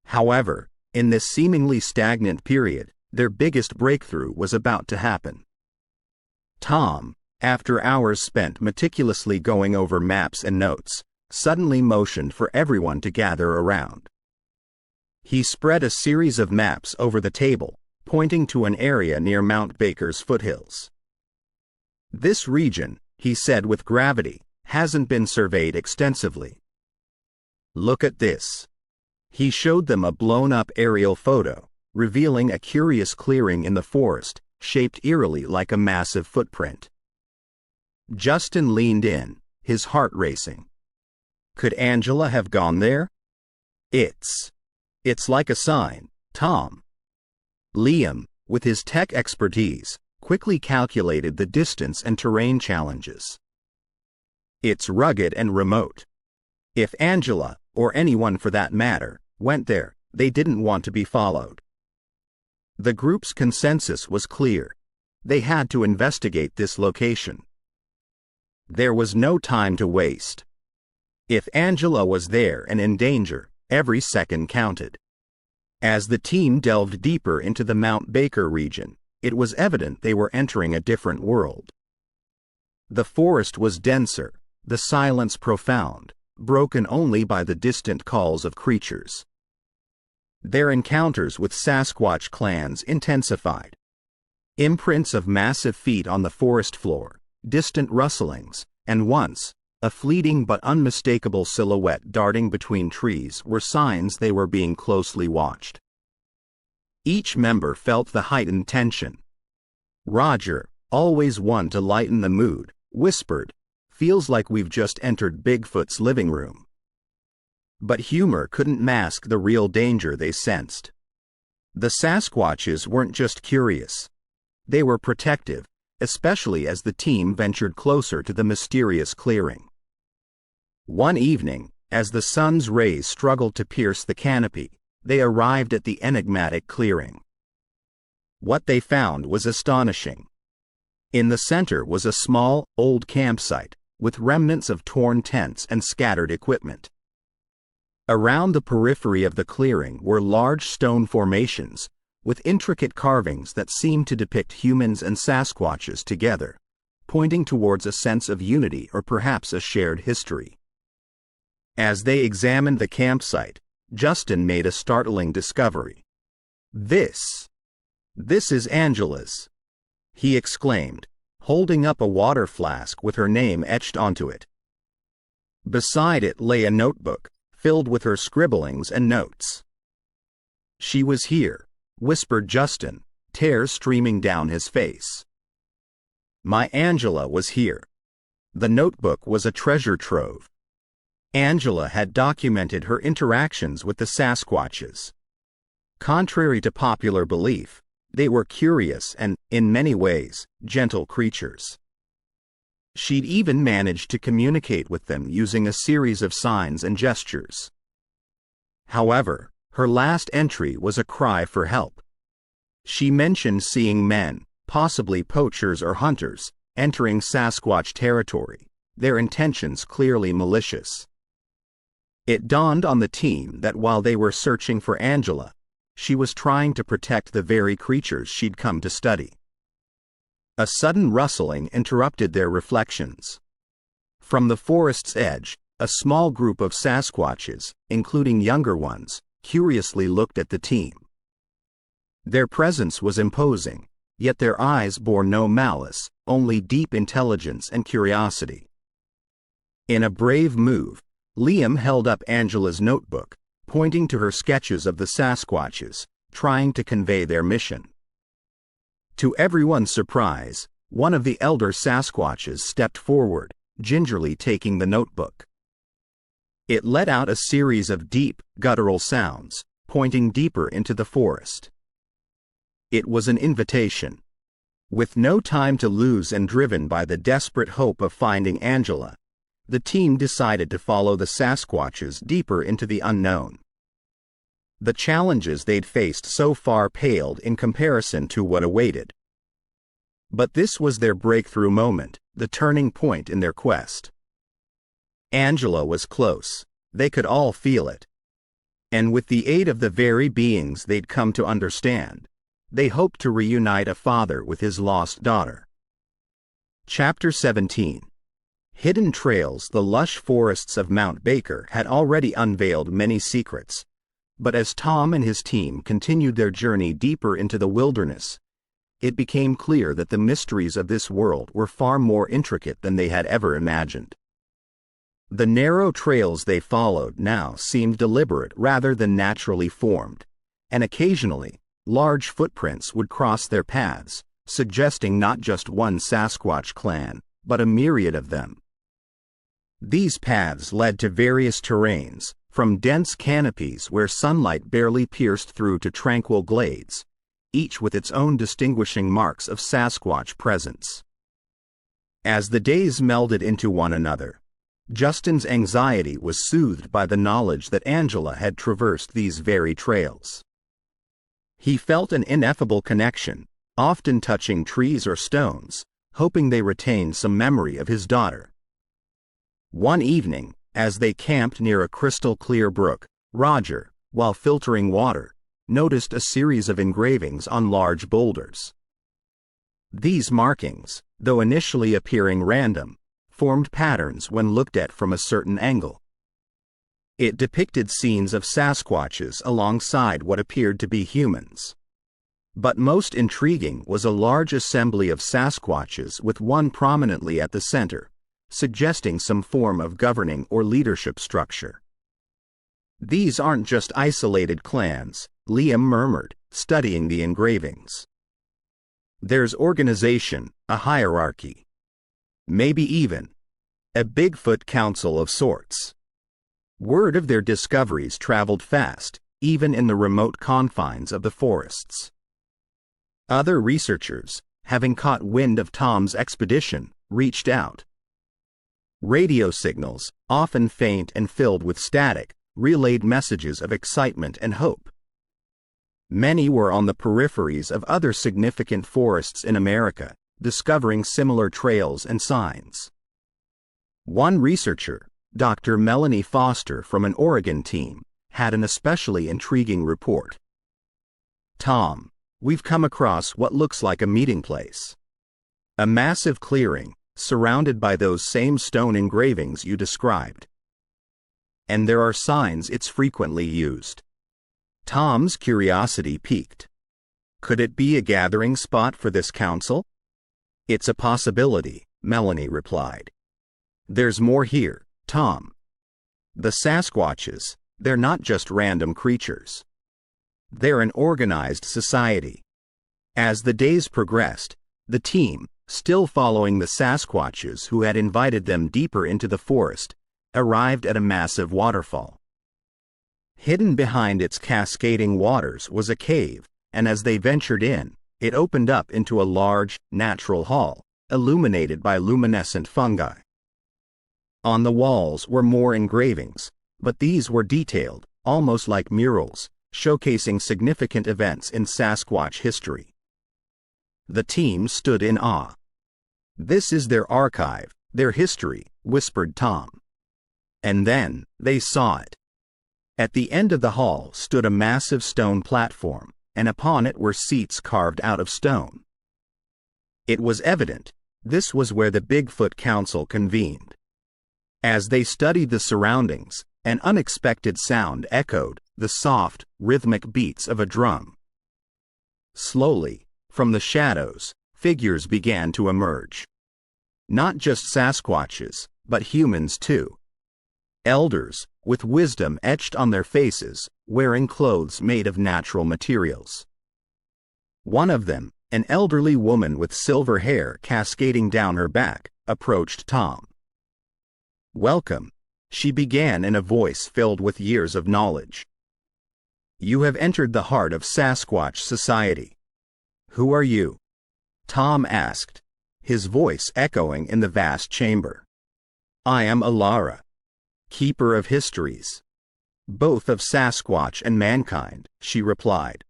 However, in this seemingly stagnant period, their biggest breakthrough was about to happen. Tom, after hours spent meticulously going over maps and notes, suddenly motioned for everyone to gather around. He spread a series of maps over the table, pointing to an area near Mount Baker's foothills. This region, he said with gravity, hasn't been surveyed extensively. Look at this. He showed them a blown-up aerial photo, revealing a curious clearing in the forest, shaped eerily like a massive footprint. Justin leaned in, his heart racing. Could Angela have gone there? It's like a sign, Tom. Liam, with his tech expertise, quickly calculated the distance and terrain challenges. It's rugged and remote. If Angela, or anyone for that matter, went there, they didn't want to be followed. The group's consensus was clear. They had to investigate this location. There was no time to waste. If Angela was there and in danger, every second counted. As the team delved deeper into the Mount Baker region, it was evident they were entering a different world. The forest was denser, the silence profound, broken only by the distant calls of creatures. Their encounters with Sasquatch clans intensified. Imprints of massive feet on the forest floor, distant rustlings, and once, a fleeting but unmistakable silhouette darting between trees were signs they were being closely watched. Each member felt the heightened tension. Roger, always one to lighten the mood, whispered, "Feels like we've just entered Bigfoot's living room." But humor couldn't mask the real danger they sensed. The Sasquatches weren't just curious. They were protective, especially as the team ventured closer to the mysterious clearing. One evening, as the sun's rays struggled to pierce the canopy, they arrived at the enigmatic clearing. What they found was astonishing. In the center was a small, old campsite, with remnants of torn tents and scattered equipment. Around the periphery of the clearing were large stone formations, with intricate carvings that seemed to depict humans and Sasquatches together, pointing towards a sense of unity or perhaps a shared history. As they examined the campsite, Justin made a startling discovery. This is Angela's," he exclaimed, holding up a water flask with her name etched onto it. Beside it lay a notebook, filled with her scribblings and notes. "She was here," whispered Justin, tears streaming down his face. "My Angela was here." The notebook was a treasure trove. Angela had documented her interactions with the Sasquatches. Contrary to popular belief, they were curious and, in many ways, gentle creatures. She'd even managed to communicate with them using a series of signs and gestures. However, her last entry was a cry for help. She mentioned seeing men, possibly poachers or hunters, entering Sasquatch territory, their intentions clearly malicious. It dawned on the team that while they were searching for Angela, she was trying to protect the very creatures she'd come to study. A sudden rustling interrupted their reflections. From the forest's edge, a small group of Sasquatches, including younger ones, curiously looked at the team. Their presence was imposing, yet their eyes bore no malice, only deep intelligence and curiosity. In a brave move, Liam held up Angela's notebook, pointing to her sketches of the Sasquatches, trying to convey their mission. To everyone's surprise, one of the elder Sasquatches stepped forward, gingerly taking the notebook. It let out a series of deep, guttural sounds, pointing deeper into the forest. It was an invitation. With no time to lose and driven by the desperate hope of finding Angela, the team decided to follow the Sasquatches deeper into the unknown. The challenges they'd faced so far paled in comparison to what awaited. But this was their breakthrough moment, the turning point in their quest. Angela was close, they could all feel it. And with the aid of the very beings they'd come to understand, they hoped to reunite a father with his lost daughter. Chapter 17. Hidden trails. The lush forests of Mount Baker had already unveiled many secrets, but as Tom and his team continued their journey deeper into the wilderness, it became clear that the mysteries of this world were far more intricate than they had ever imagined. The narrow trails they followed now seemed deliberate rather than naturally formed, and occasionally, large footprints would cross their paths, suggesting not just one Sasquatch clan, but a myriad of them. These paths led to various terrains, from dense canopies where sunlight barely pierced through to tranquil glades, each with its own distinguishing marks of Sasquatch presence. As the days melded into one another, Justin's anxiety was soothed by the knowledge that Angela had traversed these very trails. He felt an ineffable connection, often touching trees or stones, hoping they retained some memory of his daughter. One evening, as they camped near a crystal-clear brook, Roger, while filtering water, noticed a series of engravings on large boulders. These markings, though initially appearing random, formed patterns when looked at from a certain angle. It depicted scenes of Sasquatches alongside what appeared to be humans. But most intriguing was a large assembly of Sasquatches with one prominently at the center, suggesting some form of governing or leadership structure. "These aren't just isolated clans," Liam murmured, studying the engravings. "There's organization, a hierarchy. Maybe even a Bigfoot council of sorts." Word of their discoveries traveled fast, even in the remote confines of the forests. Other researchers, having caught wind of Tom's expedition, reached out. Radio signals, often faint and filled with static, relayed messages of excitement and hope. Many were on the peripheries of other significant forests in America, discovering similar trails and signs. One researcher, Dr. Melanie Foster from an Oregon team, had an especially intriguing report. "Tom, we've come across what looks like a meeting place. A massive clearing, surrounded by those same stone engravings you described. And there are signs it's frequently used. Tom's curiosity piqued. Could it be a gathering spot for this council? It's a possibility, Melanie replied. There's more here, Tom. The Sasquatches, they're not just random creatures. They're an organized society. As the days progressed, the team, still following the Sasquatches who had invited them deeper into the forest, arrived at a massive waterfall. Hidden behind its cascading waters was a cave, and as they ventured in, it opened up into a large, natural hall, illuminated by luminescent fungi. On the walls were more engravings, but these were detailed, almost like murals, showcasing significant events in Sasquatch history. The team stood in awe. This is their archive, their history, whispered Tom. And then, they saw it. At the end of the hall stood a massive stone platform, and upon it were seats carved out of stone. It was evident, this was where the Bigfoot Council convened. As they studied the surroundings, an unexpected sound echoed, the soft, rhythmic beats of a drum. Slowly, from the shadows, figures began to emerge. Not just Sasquatches, but humans too. Elders, with wisdom etched on their faces, wearing clothes made of natural materials. One of them, an elderly woman with silver hair cascading down her back, approached Tom. Welcome, she began in a voice filled with years of knowledge. You have entered the heart of Sasquatch society. Who are you? Tom asked, his voice echoing in the vast chamber. I am Alara, keeper of histories. Both of Sasquatch and mankind, she replied.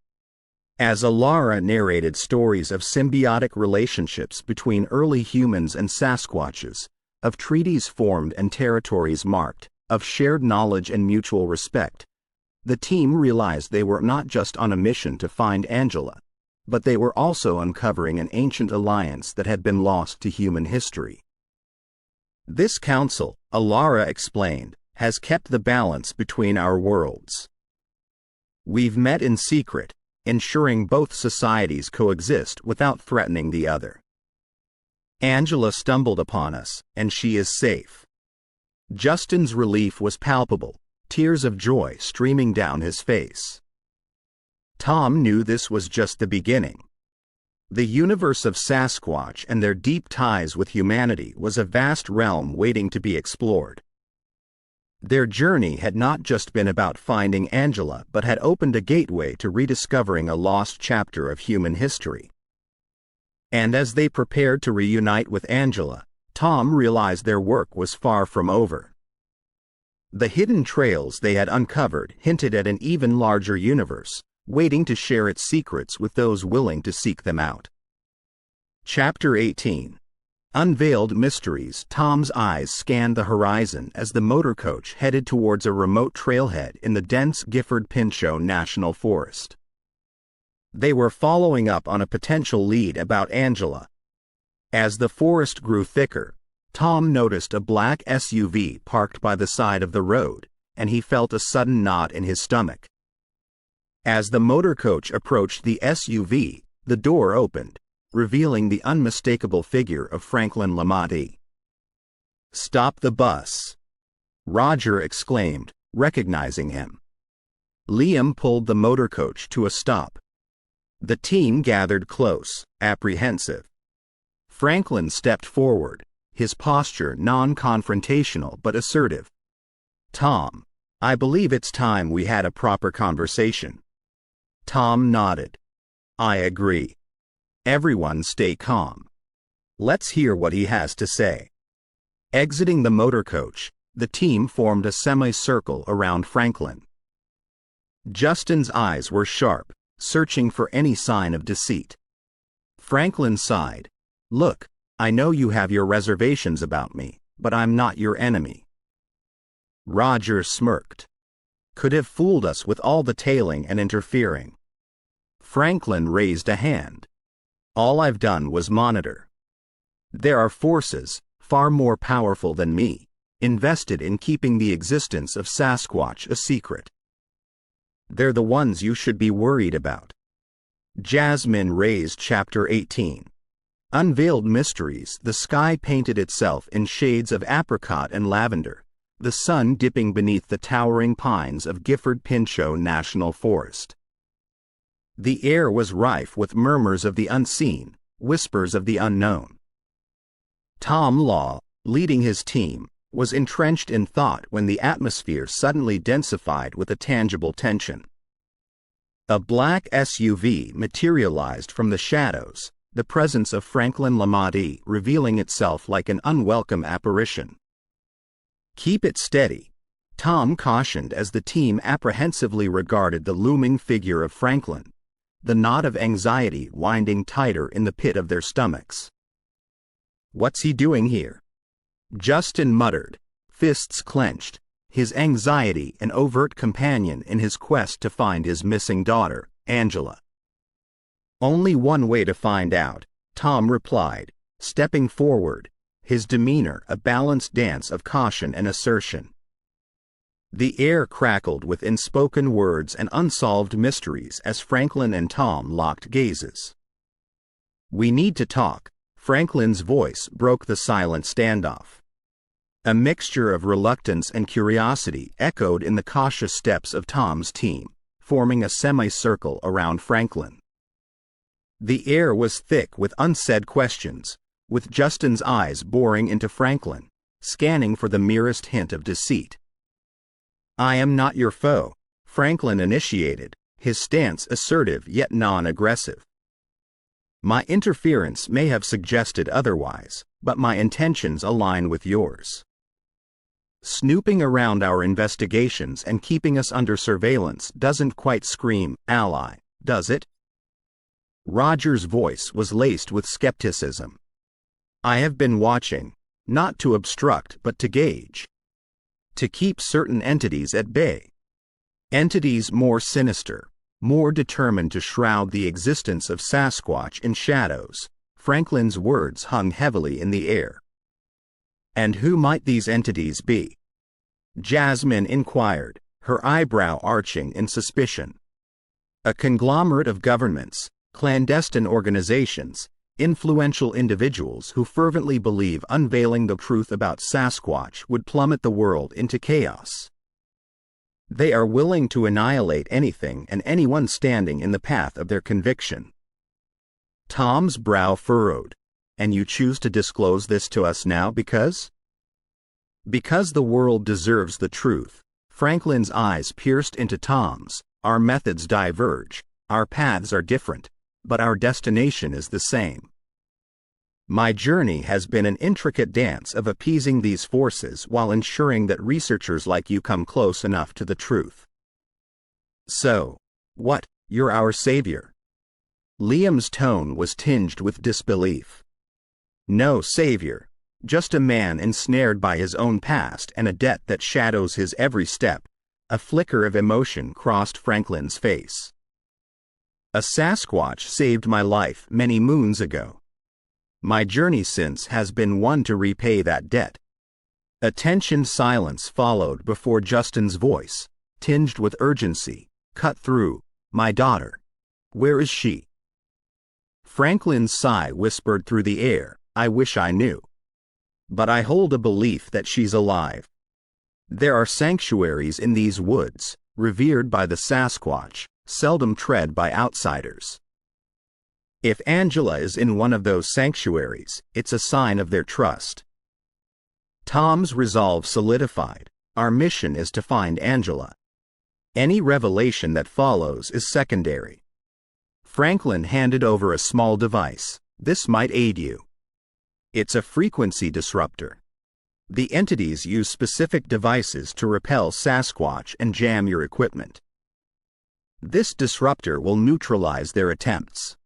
As Alara narrated stories of symbiotic relationships between early humans and Sasquatches, of treaties formed and territories marked, of shared knowledge and mutual respect, the team realized they were not just on a mission to find Angela, but they were also uncovering an ancient alliance that had been lost to human history. This council, Alara explained, has kept the balance between our worlds. We've met in secret, ensuring both societies coexist without threatening the other. Angela stumbled upon us, and she is safe. Justin's relief was palpable, tears of joy streaming down his face. Tom knew this was just the beginning. The universe of Sasquatch and their deep ties with humanity was a vast realm waiting to be explored. Their journey had not just been about finding Angela but had opened a gateway to rediscovering a lost chapter of human history. And as they prepared to reunite with Angela, Tom realized their work was far from over. The hidden trails they had uncovered hinted at an even larger universe, waiting to share its secrets with those willing to seek them out. Chapter 18. Unveiled Mysteries. Tom's eyes scanned the horizon as the motorcoach headed towards a remote trailhead in the dense Gifford-Pinchot National Forest. They were following up on a potential lead about Angela. As the forest grew thicker, Tom noticed a black SUV parked by the side of the road, and he felt a sudden knot in his stomach. As the motorcoach approached the SUV, the door opened, revealing the unmistakable figure of Franklin Lamotte. "Stop the bus!" Roger exclaimed, recognizing him. Liam pulled the motorcoach to a stop. The team gathered close, apprehensive. Franklin stepped forward, his posture non-confrontational but assertive. "Tom, I believe it's time we had a proper conversation." Tom nodded. "I agree. Everyone stay calm. Let's hear what he has to say." Exiting the motorcoach, the team formed a semicircle around Franklin. Justin's eyes were sharp, searching for any sign of deceit. Franklin sighed. "Look, I know you have your reservations about me, but I'm not your enemy." Roger smirked. "Could have fooled us with all the tailing and interfering." Franklin raised a hand. All I've done was monitor. There are forces, far more powerful than me, invested in keeping the existence of Sasquatch a secret. They're the ones you should be worried about. Jasmine raised Chapter 18. Unveiled mysteries. The sky painted itself in shades of apricot and lavender, the sun dipping beneath the towering pines of Gifford Pinchot National Forest. The air was rife with murmurs of the unseen, whispers of the unknown. Tom Law, leading his team, was entrenched in thought when the atmosphere suddenly densified with a tangible tension. A black SUV materialized from the shadows, the presence of Franklin Lamotte revealing itself like an unwelcome apparition. "Keep it steady," Tom cautioned as the team apprehensively regarded the looming figure of Franklin, the knot of anxiety winding tighter in the pit of their stomachs. "What's he doing here?" Justin muttered, fists clenched, his anxiety an overt companion in his quest to find his missing daughter, Angela. "Only one way to find out," Tom replied, stepping forward, his demeanor a balanced dance of caution and assertion. The air crackled with unspoken words and unsolved mysteries as Franklin and Tom locked gazes. "We need to talk," Franklin's voice broke the silent standoff. A mixture of reluctance and curiosity echoed in the cautious steps of Tom's team, forming a semicircle around Franklin. The air was thick with unsaid questions, with Justin's eyes boring into Franklin, scanning for the merest hint of deceit. "I am not your foe," Franklin initiated, his stance assertive yet non-aggressive. "My interference may have suggested otherwise, but my intentions align with yours. Snooping around our investigations and keeping us under surveillance doesn't quite scream ally, does it?" Roger's voice was laced with skepticism. "I have been watching, not to obstruct but to gauge. To keep certain entities at bay. Entities more sinister, more determined to shroud the existence of Sasquatch in shadows." Franklin's words hung heavily in the air. "And who might these entities be?" Jasmine inquired, her eyebrow arching in suspicion. "A conglomerate of governments, clandestine organizations, influential individuals who fervently believe unveiling the truth about Sasquatch would plummet the world into chaos. They are willing to annihilate anything and anyone standing in the path of their conviction." Tom's brow furrowed. "And you choose to disclose this to us now because?" "Because the world deserves the truth." Franklin's eyes pierced into Tom's. "Our methods diverge, our paths are different, but our destination is the same. My journey has been an intricate dance of appeasing these forces while ensuring that researchers like you come close enough to the truth." "So, what, you're our savior?" Liam's tone was tinged with disbelief. "No savior, just a man ensnared by his own past and a debt that shadows his every step." A flicker of emotion crossed Franklin's face. "A Sasquatch saved my life many moons ago. My journey since has been one to repay that debt." A tensioned silence followed before Justin's voice, tinged with urgency, cut through. "My daughter. Where is she?" Franklin's sigh whispered through the air, "I wish I knew. But I hold a belief that she's alive. There are sanctuaries in these woods, revered by the Sasquatch, seldom tread by outsiders. If Angela is in one of those sanctuaries, it's a sign of their trust." Tom's resolve solidified. "Our mission is to find Angela. Any revelation that follows is secondary." Franklin handed over a small device. "This might aid you. It's a frequency disruptor. The entities use specific devices to repel Sasquatch and jam your equipment. This disruptor will neutralize their attempts."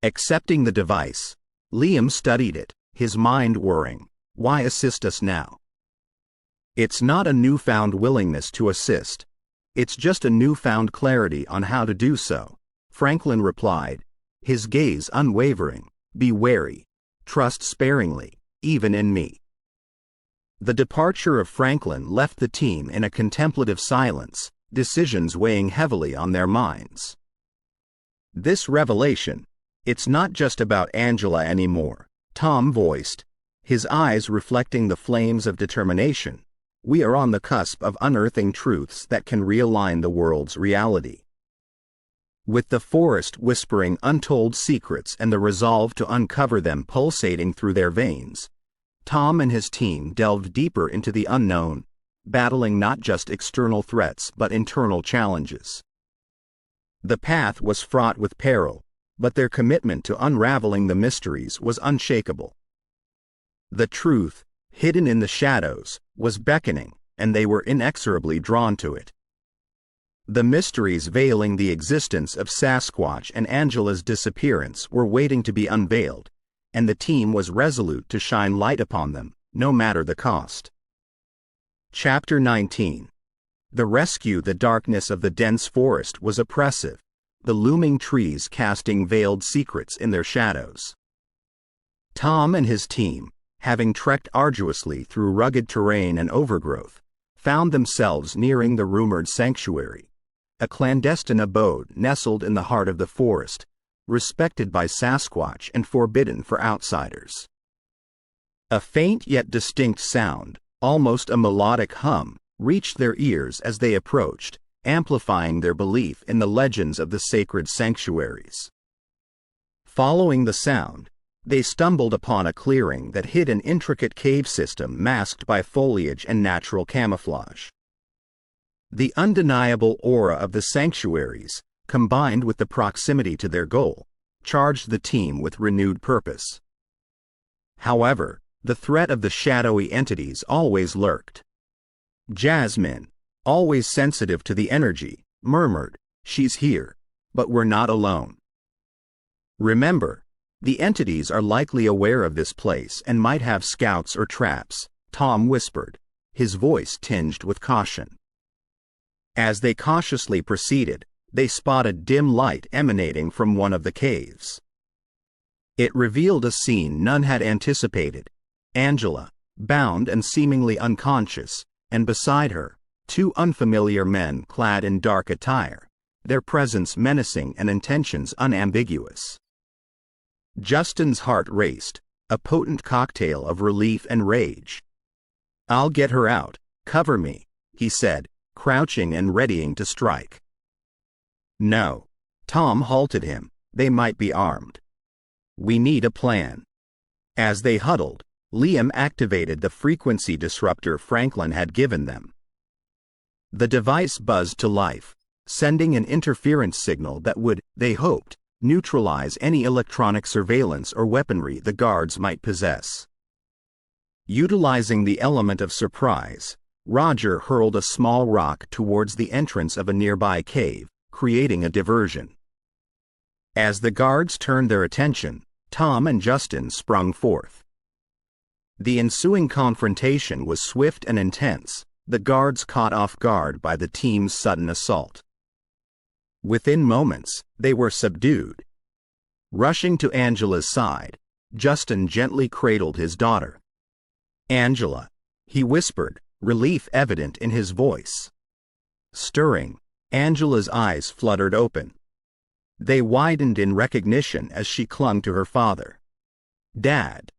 Accepting the device, Liam studied it, his mind whirring. "Why assist us now?" "It's not a newfound willingness to assist. It's just a newfound clarity on how to do so," Franklin replied, his gaze unwavering. Be wary. Trust sparingly, even in me. The departure of Franklin left the team in a contemplative silence, decisions weighing heavily on their minds. This revelation, it's not just about Angela anymore, Tom voiced, his eyes reflecting the flames of determination. We are on the cusp of unearthing truths that can realign the world's reality. With the forest whispering untold secrets and the resolve to uncover them pulsating through their veins, Tom and his team delved deeper into the unknown, battling not just external threats but internal challenges. The path was fraught with peril, but their commitment to unraveling the mysteries was unshakable. The truth, hidden in the shadows, was beckoning, and they were inexorably drawn to it. The mysteries veiling the existence of Sasquatch and Angela's disappearance were waiting to be unveiled, and the team was resolute to shine light upon them, no matter the cost. Chapter 19. The rescue. The darkness of the dense forest was oppressive, the looming trees casting veiled secrets in their shadows. Tom and his team, having trekked arduously through rugged terrain and overgrowth, found themselves nearing the rumored sanctuary, a clandestine abode nestled in the heart of the forest, respected by Sasquatch and forbidden for outsiders. A faint yet distinct sound, almost a melodic hum, reached their ears as they approached, amplifying their belief in the legends of the sacred sanctuaries. Following the sound, they stumbled upon a clearing that hid an intricate cave system masked by foliage and natural camouflage. The undeniable aura of the sanctuaries, combined with the proximity to their goal, charged the team with renewed purpose. However, the threat of the shadowy entities always lurked. Jasmine, always sensitive to the energy, murmured, "She's here, but we're not alone. Remember, the entities are likely aware of this place and might have scouts or traps," Tom whispered, his voice tinged with caution. As they cautiously proceeded, they spotted dim light emanating from one of the caves. It revealed a scene none had anticipated: Angela, bound and seemingly unconscious, and beside her, two unfamiliar men clad in dark attire, their presence menacing and intentions unambiguous. Justin's heart raced, a potent cocktail of relief and rage. "I'll get her out, cover me," he said, crouching and readying to strike. "No." Tom halted him, "they might be armed. We need a plan." As they huddled, Liam activated the frequency disruptor Franklin had given them. The device buzzed to life, sending an interference signal that would, they hoped, neutralize any electronic surveillance or weaponry the guards might possess. Utilizing the element of surprise, Roger hurled a small rock towards the entrance of a nearby cave, creating a diversion. As the guards turned their attention, Tom and Justin sprung forth. The ensuing confrontation was swift and intense, the guards caught off guard by the team's sudden assault. Within moments, they were subdued. Rushing to Angela's side, Justin gently cradled his daughter. "Angela," he whispered, relief evident in his voice. Stirring, Angela's eyes fluttered open. They widened in recognition as she clung to her father. "Dad,"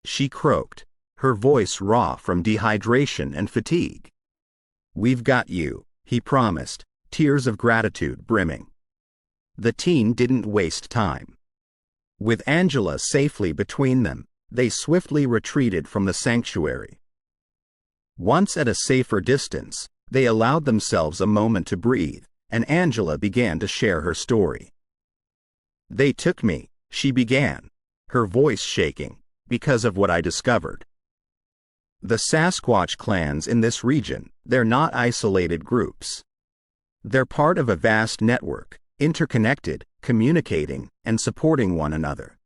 she croaked, her voice raw from dehydration and fatigue. "We've got you," he promised, tears of gratitude brimming. The teen didn't waste time. With Angela safely between them, they swiftly retreated from the sanctuary. Once at a safer distance, they allowed themselves a moment to breathe, and Angela began to share her story. "They took me," she began, her voice shaking, "because of what I discovered. The Sasquatch clans in this region, they're not isolated groups. They're part of a vast network, interconnected, communicating, and supporting one another."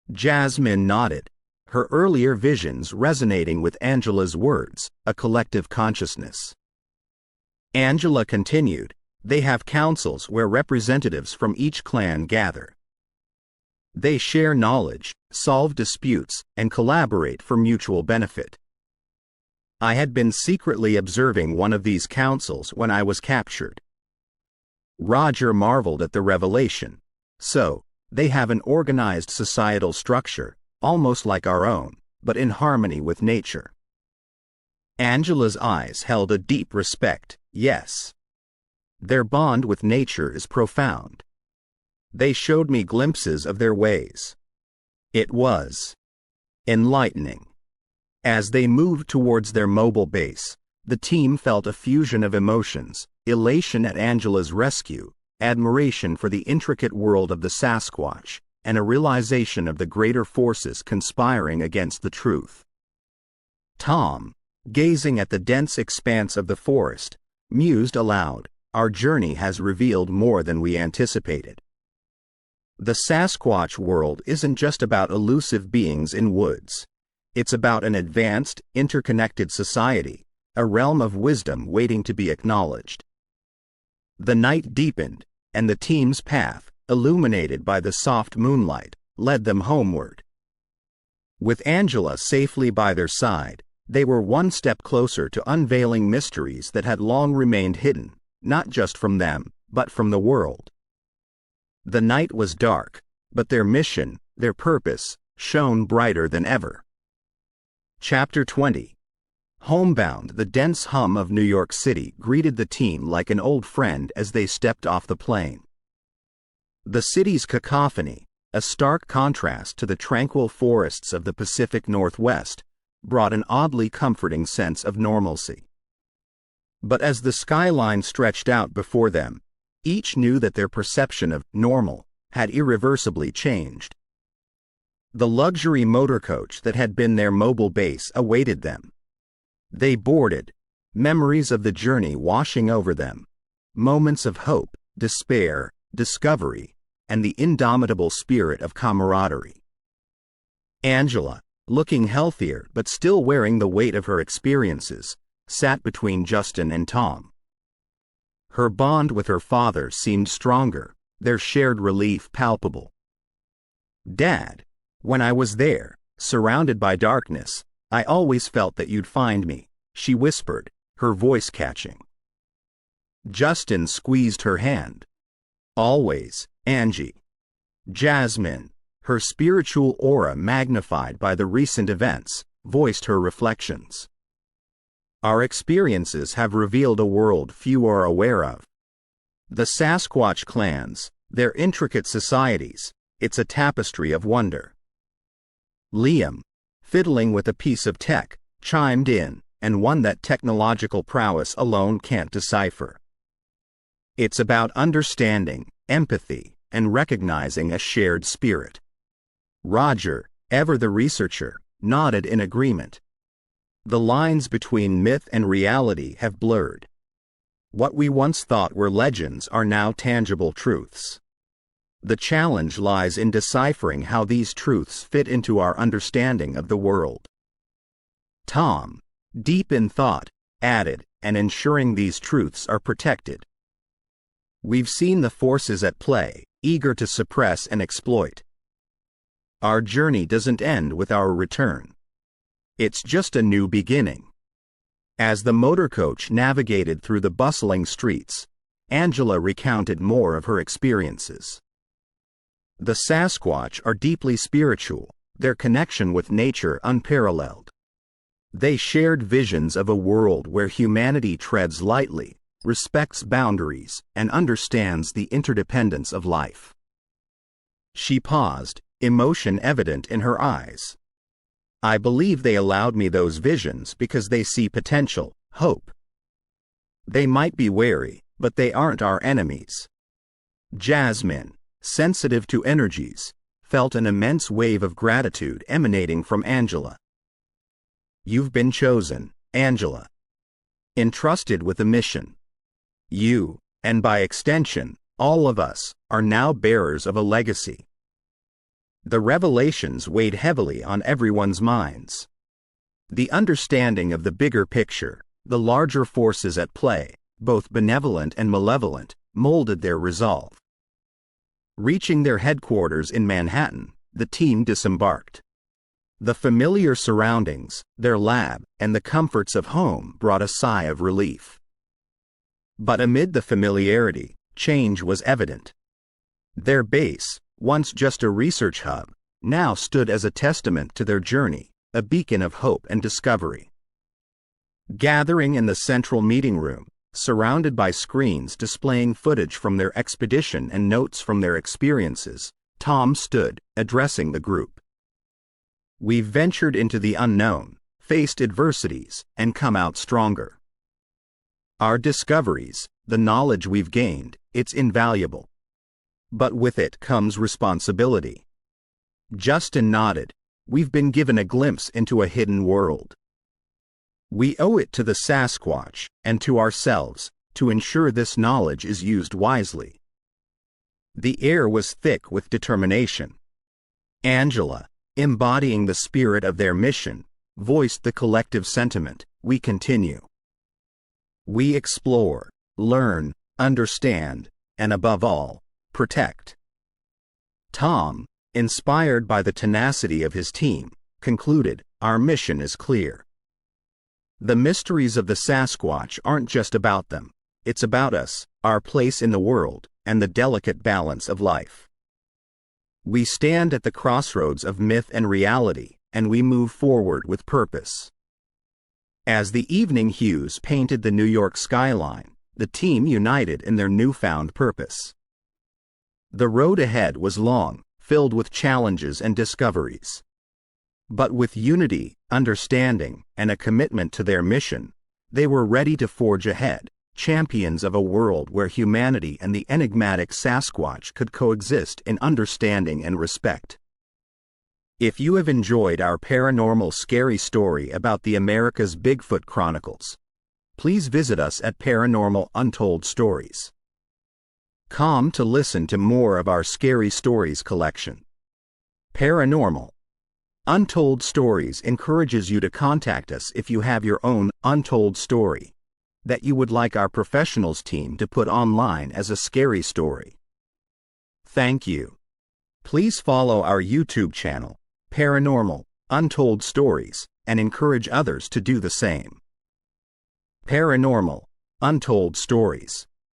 Jasmine nodded, her earlier visions resonating with Angela's words, a collective consciousness. Angela continued, They have councils where representatives from each clan gather. They share knowledge, solve disputes, and collaborate for mutual benefit. I had been secretly observing one of these councils when I was captured. Roger marveled at the revelation. So, they have an organized societal structure, almost like our own, but in harmony with nature. Angela's eyes held a deep respect. Yes. Their bond with nature is profound. They showed me glimpses of their ways. It was enlightening. As they moved towards their mobile base, the team felt a fusion of emotions: elation at Angela's rescue, admiration for the intricate world of the Sasquatch, and a realization of the greater forces conspiring against the truth. Tom, gazing at the dense expanse of the forest, mused aloud, "Our journey has revealed more than we anticipated." The Sasquatch world isn't just about elusive beings in woods. It's about an advanced, interconnected society, a realm of wisdom waiting to be acknowledged. The night deepened, and the team's path, illuminated by the soft moonlight, led them homeward. With Angela safely by their side, they were one step closer to unveiling mysteries that had long remained hidden, not just from them, but from the world. The night was dark, but their mission, their purpose, shone brighter than ever. Chapter 20. Homebound, the dense hum of New York City greeted the team like an old friend as they stepped off the plane. The city's cacophony, a stark contrast to the tranquil forests of the Pacific Northwest, brought an oddly comforting sense of normalcy. But as the skyline stretched out before them, each knew that their perception of normal had irreversibly changed. The luxury motor coach that had been their mobile base awaited them. They boarded, memories of the journey washing over them, moments of hope, despair, discovery, and the indomitable spirit of camaraderie. Angela, looking healthier but still wearing the weight of her experiences, sat between Justin and Tom. Her bond with her father seemed stronger, their shared relief palpable. "Dad, when I was there, surrounded by darkness, I always felt that you'd find me," she whispered, her voice catching. Justin squeezed her hand. "Always, Angie." Jasmine, her spiritual aura magnified by the recent events, voiced her reflections. "Our experiences have revealed a world few are aware of. The Sasquatch clans, their intricate societies, it's a tapestry of wonder." Liam, fiddling with a piece of tech, chimed in, and one that technological prowess alone can't decipher. "It's about understanding, empathy, and recognizing a shared spirit." Roger, ever the researcher, nodded in agreement. The lines between myth and reality have blurred. What we once thought were legends are now tangible truths. The challenge lies in deciphering how these truths fit into our understanding of the world. Tom, deep in thought, added, "and ensuring these truths are protected. We've seen the forces at play, eager to suppress and exploit. Our journey doesn't end with our return. It's just a new beginning." As the motor coach navigated through the bustling streets, Angela recounted more of her experiences. The Sasquatch are deeply spiritual, their connection with nature unparalleled. They shared visions of a world where humanity treads lightly, respects boundaries, and understands the interdependence of life. She paused, emotion evident in her eyes. "I believe they allowed me those visions because they see potential, hope. They might be wary, but they aren't our enemies." Jasmine, sensitive to energies, felt an immense wave of gratitude emanating from Angela. "You've been chosen, Angela. Entrusted with a mission. You, and by extension, all of us, are now bearers of a legacy." The revelations weighed heavily on everyone's minds. The understanding of the bigger picture, the larger forces at play, both benevolent and malevolent, molded their resolve. Reaching their headquarters in Manhattan, the team disembarked. The familiar surroundings, their lab, and the comforts of home brought a sigh of relief. But amid the familiarity, change was evident. Their base, once just a research hub, now stood as a testament to their journey, a beacon of hope and discovery. Gathering in the central meeting room, surrounded by screens displaying footage from their expedition and notes from their experiences, Tom stood, addressing the group. "We've ventured into the unknown, faced adversities, and come out stronger. Our discoveries, the knowledge we've gained, it's invaluable. But with it comes responsibility." Justin nodded. "We've been given a glimpse into a hidden world. We owe it to the Sasquatch, and to ourselves, to ensure this knowledge is used wisely." The air was thick with determination. Angela, embodying the spirit of their mission, voiced the collective sentiment: "We continue. We explore, learn, understand, and above all, protect." Tom, inspired by the tenacity of his team, concluded, "Our mission is clear. The mysteries of the Sasquatch aren't just about them, it's about us, our place in the world, and the delicate balance of life. We stand at the crossroads of myth and reality, and we move forward with purpose." As the evening hues painted the New York skyline, the team united in their newfound purpose. The road ahead was long, filled with challenges and discoveries. But with unity, understanding, and a commitment to their mission, they were ready to forge ahead, champions of a world where humanity and the enigmatic Sasquatch could coexist in understanding and respect. If you have enjoyed our paranormal scary story about the America's Bigfoot Chronicles, please visit us at Paranormal Untold Stories. Come to listen to more of our scary stories collection. Paranormal Untold Stories encourages you to contact us if you have your own untold story that you would like our professionals team to put online as a scary story. Thank you. Please follow our YouTube channel, Paranormal Untold Stories, and encourage others to do the same. Paranormal Untold Stories.